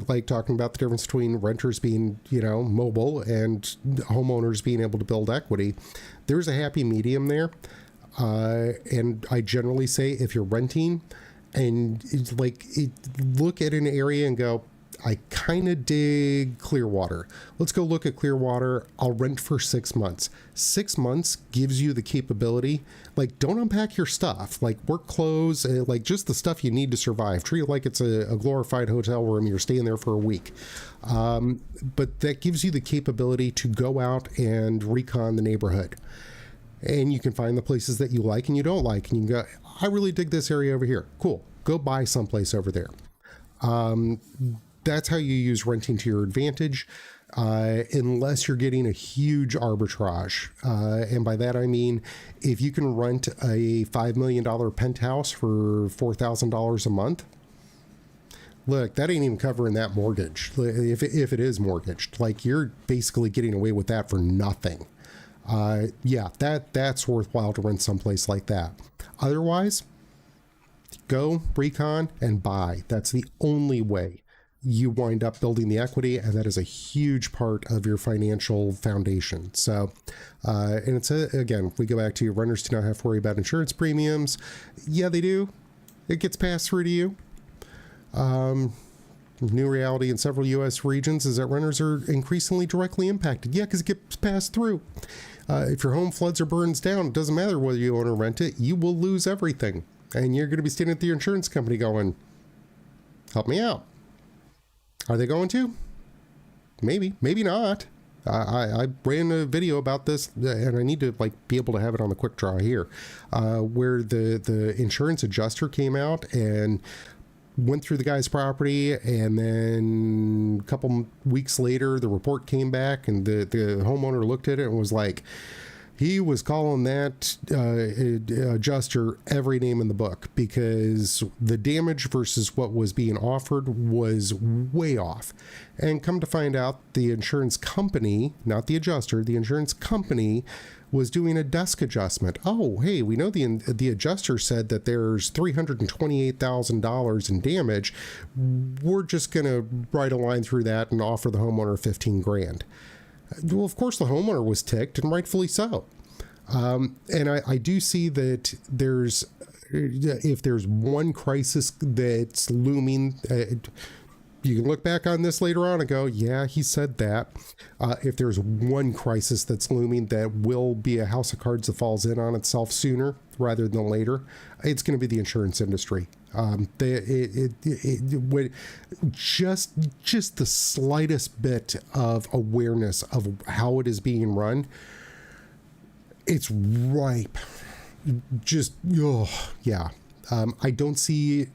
like talking about the difference between renters being, mobile and homeowners being able to build equity. There's a happy medium there. And I generally say if you're renting and look at an area and go, I kind of dig Clearwater. Let's go look at Clearwater. I'll rent for 6 months. 6 months gives you the capability. Like, don't unpack your stuff. Like, work clothes, like just the stuff you need to survive. Treat it like it's a glorified hotel room. You're staying there for a week. But that gives you the capability to go out and recon the neighborhood. And you can find the places that you like and you don't like. And you can go, I really dig this area over here. Cool. Go buy someplace over there. That's how you use renting to your advantage, unless you're getting a huge arbitrage. And by that, I mean, if you can rent a $5 million penthouse for $4,000 a month, look, that ain't even covering that mortgage. If it is mortgaged, like you're basically getting away with that for nothing. Yeah, that's worthwhile to rent someplace like that. Otherwise, go recon and buy. That's the only way you wind up building the equity, and that is a huge part of your financial foundation. So, and it's again, we go back to renters do not have to worry about insurance premiums. Yeah, they do. It gets passed through to you. New reality in several U.S. regions is that renters are increasingly directly impacted. Yeah, because it gets passed through. If your home floods or burns down, it doesn't matter whether you own or rent it, you will lose everything. And you're going to be standing at the insurance company going, help me out. Are they going to? Maybe, maybe not. I ran a video about this, and I need to be able to have it on the quick draw here, where the insurance adjuster came out and went through the guy's property, and then a couple weeks later, the report came back, and the homeowner looked at it and was like, he was calling that adjuster every name in the book because the damage versus what was being offered was way off. And come to find out, the insurance company, not the adjuster, the insurance company was doing a desk adjustment. Oh, hey, we know the adjuster said that there's $328,000 in damage. We're just going to write a line through that and offer the homeowner $15,000. Well, of course, the homeowner was ticked, and rightfully so. And I do see that if there's one crisis that's looming, you can look back on this later on and go, yeah, he said that. If there's one crisis that's looming that will be a house of cards that falls in on itself sooner rather than later, it's going to be the insurance industry. Just the slightest bit of awareness of how it is being run, it's ripe. Yeah. I don't see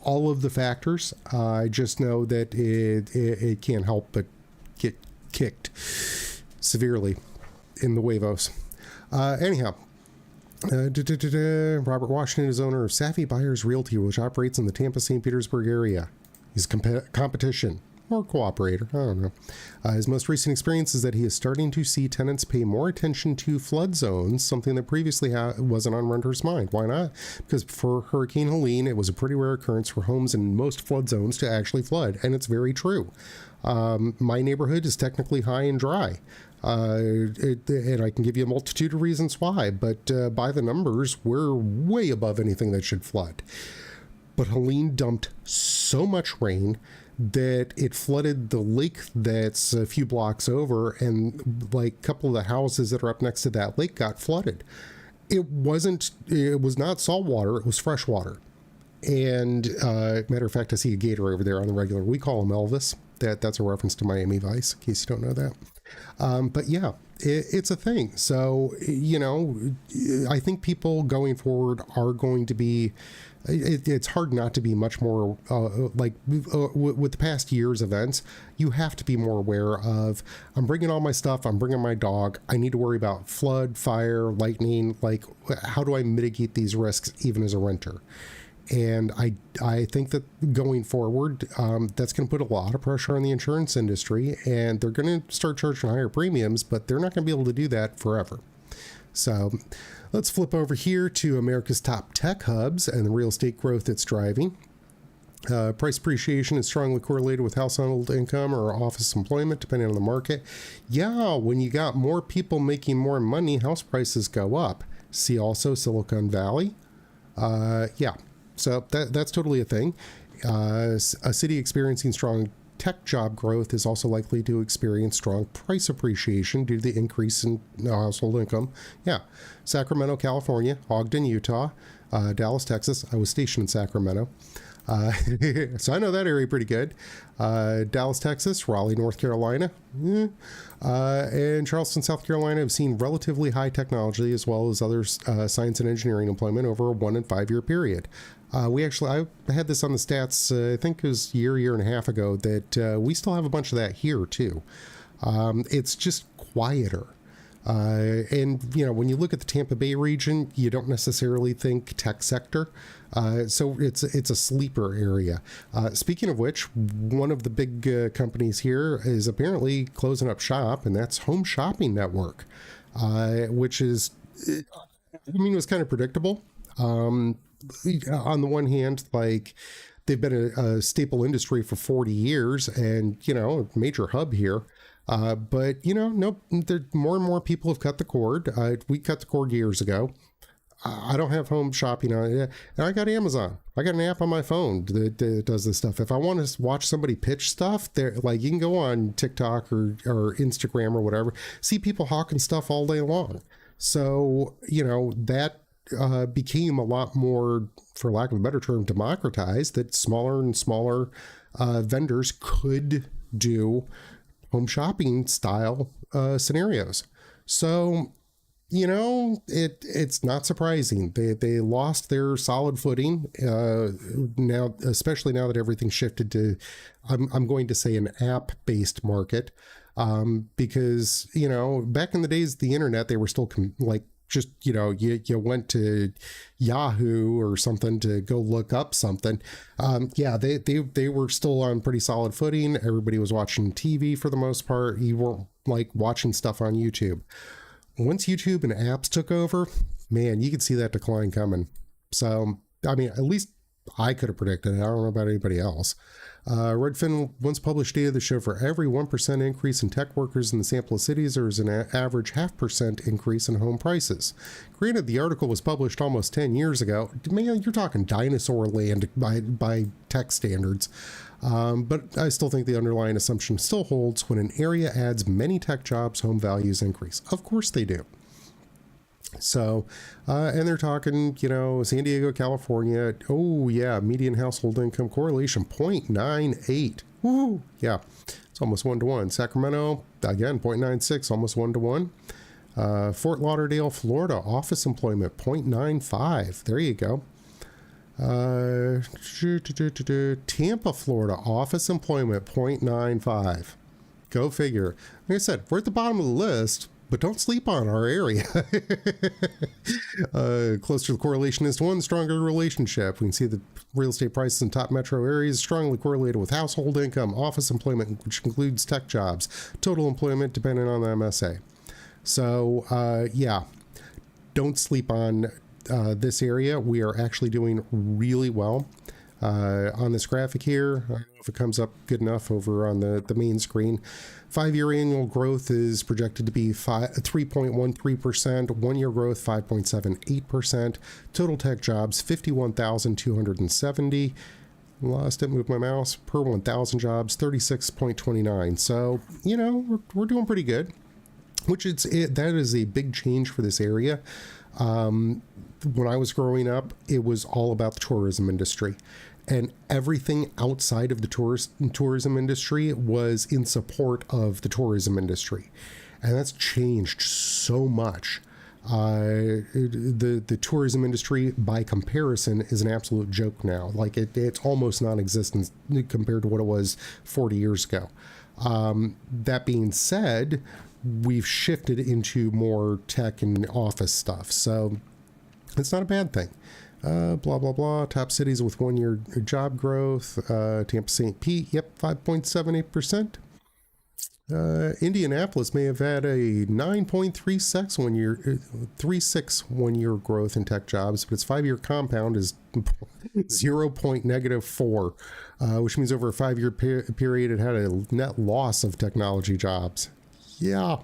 all of the factors. I just know that it can't help but get kicked severely in the huevos. Anyhow, Robert Washington is owner of Savvy Buyers Realty, which operates in the Tampa, St. Petersburg area. He's competition or cooperator. I don't know. His most recent experience is that he is starting to see tenants pay more attention to flood zones, something that previously wasn't on renters' mind. Why not? Because for Hurricane Helene, it was a pretty rare occurrence for homes in most flood zones to actually flood, and it's very true. My neighborhood is technically high and dry. And I can give you a multitude of reasons why, but by the numbers, we're way above anything that should flood. But Helene dumped so much rain that it flooded the lake that's a few blocks over, and like a couple of the houses that are up next to that lake got flooded. It was not salt water, it was fresh water. And matter of fact, I see a gator over there on the regular. We call him Elvis. That's a reference to Miami Vice, in case you don't know that. But yeah, it's a thing. So, I think people going forward are going to be, it's hard not to be much more with the past year's events. You have to be more aware of, I'm bringing all my stuff, I'm bringing my dog, I need to worry about flood, fire, lightning. Like, how do I mitigate these risks even as a renter? And I think that going forward, that's going to put a lot of pressure on the insurance industry, and they're going to start charging higher premiums, but they're not going to be able to do that forever. So let's flip over here to America's top tech hubs and the real estate growth that's driving. Price appreciation is strongly correlated with household income or office employment, depending on the market. Yeah, when you got more people making more money, house prices go up. See also Silicon Valley. Yeah. So that's totally a thing. A city experiencing strong tech job growth is also likely to experience strong price appreciation due to the increase in household income. Yeah. Sacramento, California, Ogden, Utah, Dallas, Texas. I was stationed in Sacramento. So I know that area pretty good. Dallas, Texas, Raleigh, North Carolina, and Charleston, South Carolina have seen relatively high technology as well as other science and engineering employment over a 1 and 5 year period. I had this on the stats, I think it was a year and a half ago, that we still have a bunch of that here too. It's just quieter. And, when you look at the Tampa Bay region, you don't necessarily think tech sector. So it's a sleeper area. Speaking of which, one of the big companies here is apparently closing up shop, and that's Home Shopping Network, which is, it was kind of predictable. On the one hand, like, they've been a staple industry for 40 years and, a major hub here. But, nope, more and more people have cut the cord. We cut the cord years ago. I don't have home shopping on it. And I got Amazon. I got an app on my phone that does this stuff. If I want to watch somebody pitch stuff, there, like, you can go on TikTok or Instagram or whatever, see people hawking stuff all day long. So, that became a lot more, for lack of a better term, democratized, that smaller and smaller vendors could do home shopping style scenarios. So, it's not surprising. They lost their solid footing now, especially now that everything shifted to, I'm going to say, an app-based market, because, back in the days of the internet, they were still you went to Yahoo or something to go look up something. They were still on pretty solid footing. Everybody was watching TV for the most part. You weren't like watching stuff on YouTube. Once YouTube and apps took over, man, you could see that decline coming. So, at least I could have predicted it. I don't know about anybody else. Redfin once published data that showed for every 1% increase in tech workers in the sample of cities, there was an average 0.5% increase in home prices. Granted, the article was published almost 10 years ago. Man, you're talking dinosaur land by tech standards. But I still think the underlying assumption still holds. When an area adds many tech jobs, home values increase. Of course they do. So, and they're talking, San Diego, California. Oh, yeah, median household income correlation 0.98. Woo, yeah, it's almost 1-to-1. Sacramento, again, 0.96, almost 1-to-1. Fort Lauderdale, Florida, office employment 0.95. There you go. Tampa, Florida, office employment 0.95. Go figure. Like I said, we're at the bottom of the list, but don't sleep on our area. Closer to the correlation is to one, stronger relationship. We can see that real estate prices in top metro areas strongly correlated with household income, office employment, which includes tech jobs, total employment dependent on the MSA. So, yeah, don't sleep on this area. We are actually doing really well. On this graphic here, I don't know if it comes up good enough over on the main screen. 5-year annual growth is projected to be 3.13%, 1-year growth 5.78%, total tech jobs 51,270. Lost it, moved my mouse, per 1,000 jobs 36.29. So, we're doing pretty good, which that is a big change for this area. When I was growing up, it was all about the tourism industry, and everything outside of the tourism industry was in support of the tourism industry. And that's changed so much. The tourism industry, by comparison, is an absolute joke now. Like it's almost non-existent compared to what it was 40 years ago. That being said, we've shifted into more tech and office stuff. So it's not a bad thing. Blah, blah, blah. Top cities with 1-year job growth. Tampa St. Pete, yep, 5.78%. Indianapolis may have had a 9.36 1-year growth in tech jobs, but its 5-year compound is 0.4, which means over a 5-year period it had a net loss of technology jobs. Yeah.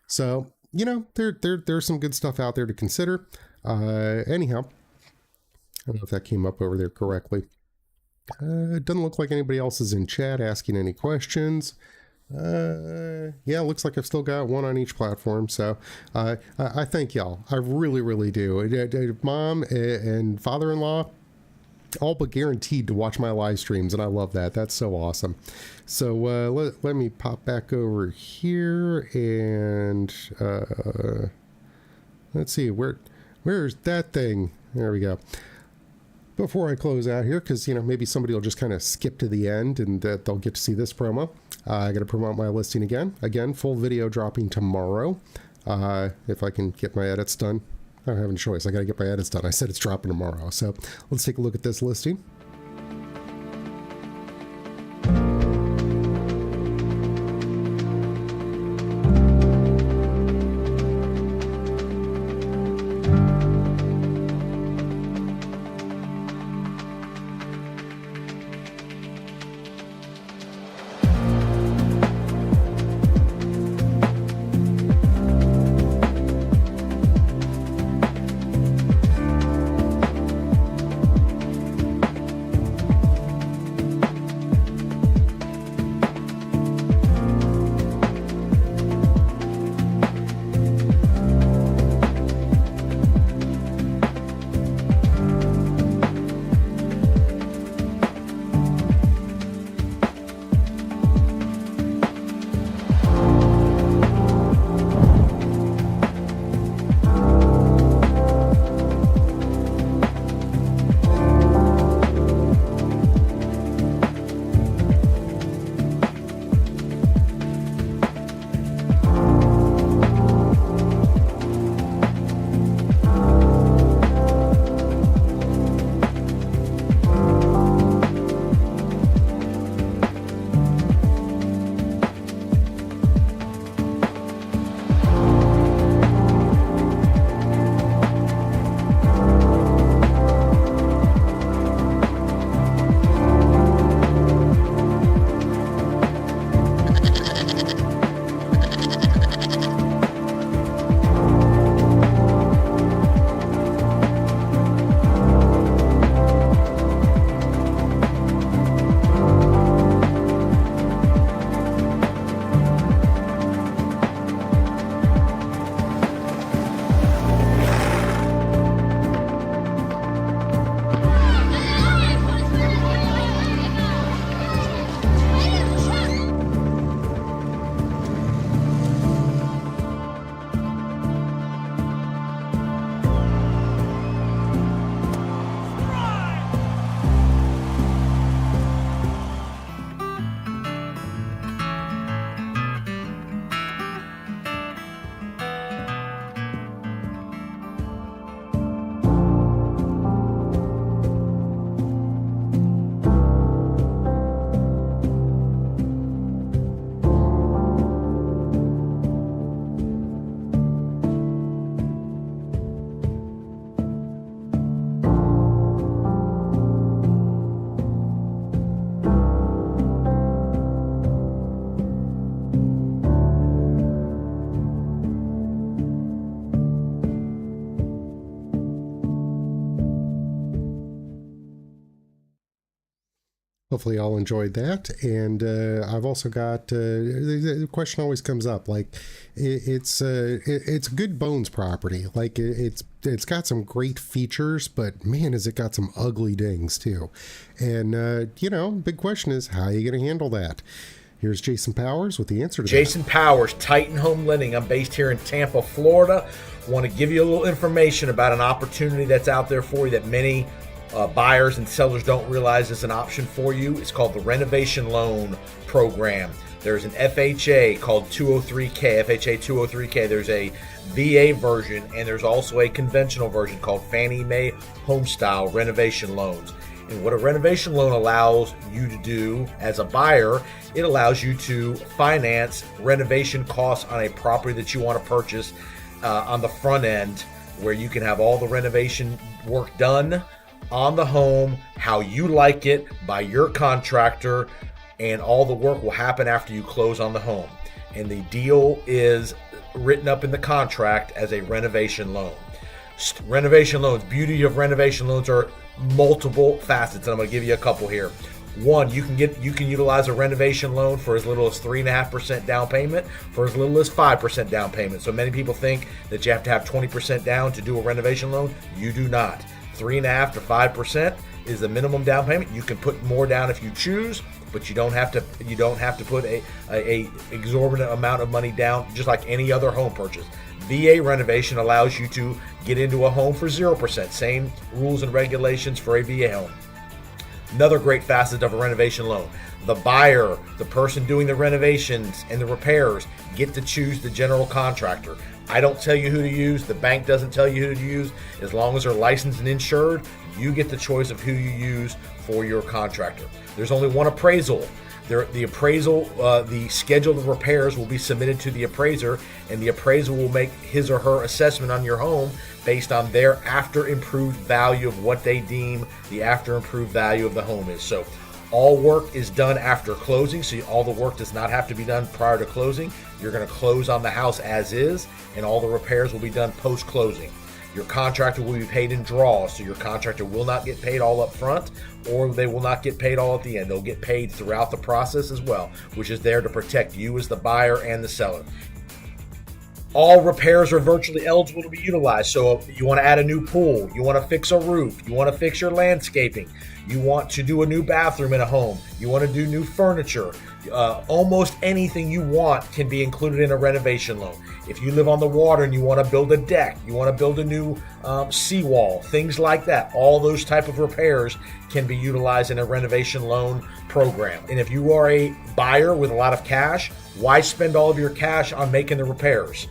So, there's some good stuff out there to consider. Anyhow, I don't know if that came up over there correctly. It doesn't look like anybody else is in chat asking any questions. Yeah, looks like I've still got one on each platform. So I thank y'all. I really, really do. Mom and father-in-law, all but guaranteed to watch my live streams, and I love that. That's so awesome. So let me pop back over here and let's see, where's that thing? There we go. Before I close out here, because maybe somebody will just kind of skip to the end and they'll get to see this promo. I got to promote my listing again. Full video dropping tomorrow. If I can get my edits done. I don't have any choice. I got to get my edits done. I said it's dropping tomorrow. So let's take a look at this listing. hopefully all enjoyed that. And I've also got the question always comes up, like it's good bones property. Like it's got some great features, but man, has it got some ugly dings too. And big question is, how are you going to handle that? Here's Jason Powers with the answer to Jason Powers, Titan Home Lending. I'm based here in Tampa, Florida. Want to give you a little information about an opportunity that's out there for you that many buyers and sellers don't realize is an option for you. It's called the Renovation Loan Program. There's an FHA called 203K, FHA 203K. There's a VA version, and there's also a conventional version called Fannie Mae Home Style Renovation Loans. And what a renovation loan allows you to do as a buyer, it allows you to finance renovation costs on a property that you want to purchase on the front end, where you can have all the renovation work done on the home, how you like it, by your contractor, and all the work will happen after you close on the home. And the deal is written up in the contract as a renovation loan. Renovation loans, beauty of renovation loans are multiple facets, and I'm going to give you a couple here. One, you can utilize a renovation loan for as little as 3.5% down payment, for as little as 5% down payment. So many people think that you have to have 20% down to do a renovation loan. You do not. 3.5% to 5% is the minimum down payment. You can put more down if you choose, but you don't have to put a exorbitant amount of money down, just like any other home purchase. VA renovation allows you to get into a home for 0%. Same rules and regulations for a VA home. Another great facet of a renovation loan. The buyer, the person doing the renovations and the repairs, get to choose the general contractor. I don't tell you who to use. The bank doesn't tell you who to use. As long as they're licensed and insured, you get the choice of who you use for your contractor. There's only one appraisal. The appraisal, the schedule of repairs will be submitted to the appraiser, and the appraiser will make his or her assessment on your home based on their after improved value of what they deem the after improved value of the home is. So all work is done after closing, so all the work does not have to be done prior to closing. You're going to close on the house as is, and all the repairs will be done post-closing. Your contractor will be paid in draws, so your contractor will not get paid all up front, or they will not get paid all at the end. They'll get paid throughout the process as well, which is there to protect you as the buyer and the seller. All repairs are virtually eligible to be utilized. So if you want to add a new pool, you want to fix a roof, you want to fix your landscaping, you want to do a new bathroom in a home, you want to do new furniture, almost anything you want can be included in a renovation loan. If you live on the water and you want to build a deck, you want to build a new seawall, things like that, all those type of repairs can be utilized in a renovation loan program. And if you are a buyer with a lot of cash, why spend all of your cash on making the repairs?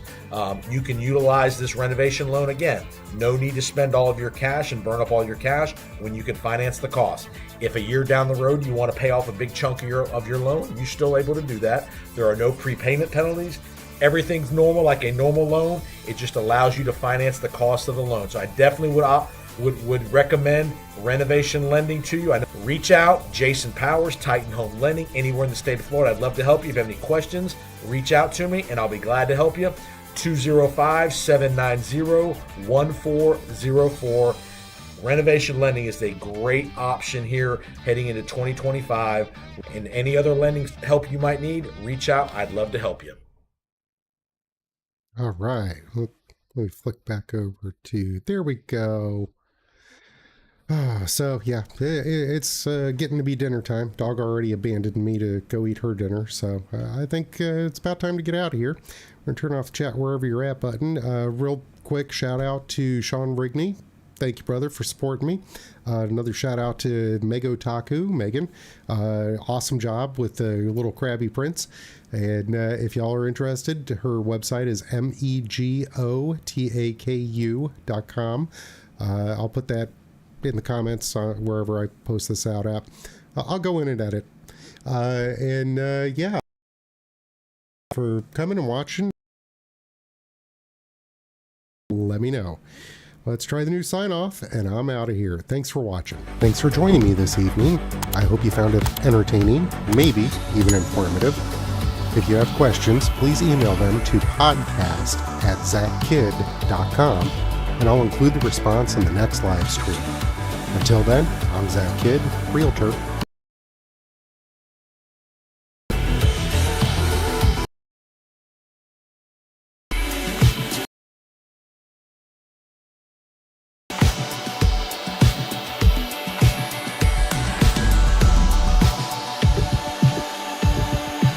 You can utilize this renovation loan again. No need to spend all of your cash and burn up all your cash when you can finance the cost. If a year down the road you want to pay off a big chunk of your loan, you're still able to do that. There are no prepayment penalties. Everything's normal, like a normal loan. It just allows you to finance the cost of the loan. So I definitely would recommend renovation lending to you. Reach out, Jason Powers, Titan Home Lending, anywhere in the state of Florida. I'd love to help you. If you have any questions, reach out to me and I'll be glad to help you. 205-790-1404. Renovation lending is a great option here heading into 2025. And any other lending help you might need, reach out. I'd love to help you. All right. Let me flick back over to, there we go. So yeah, it's getting to be dinner time. Dog already abandoned me to go eat her dinner. So I think it's about time to get out of here. We're going to turn off the chat wherever you're at button. Real quick shout out to Sean Rigney. Thank you, brother, for supporting me. Another shout out to Mego Taku, Megan. Awesome job with the little Krabby Prince. And if y'all are interested, her website is megotaku.com. I'll put that in the comments wherever I post this out at. I'll go in and edit. Yeah, for coming and watching, let me know. Let's try the new sign off, and I'm out of here. Thanks for watching. Thanks for joining me this evening. I hope you found it entertaining, maybe even informative. If you have questions, please email them to podcast@zackkidd.com, and I'll include the response in the next live stream. Until then, I'm Zach Kidd, Realtor.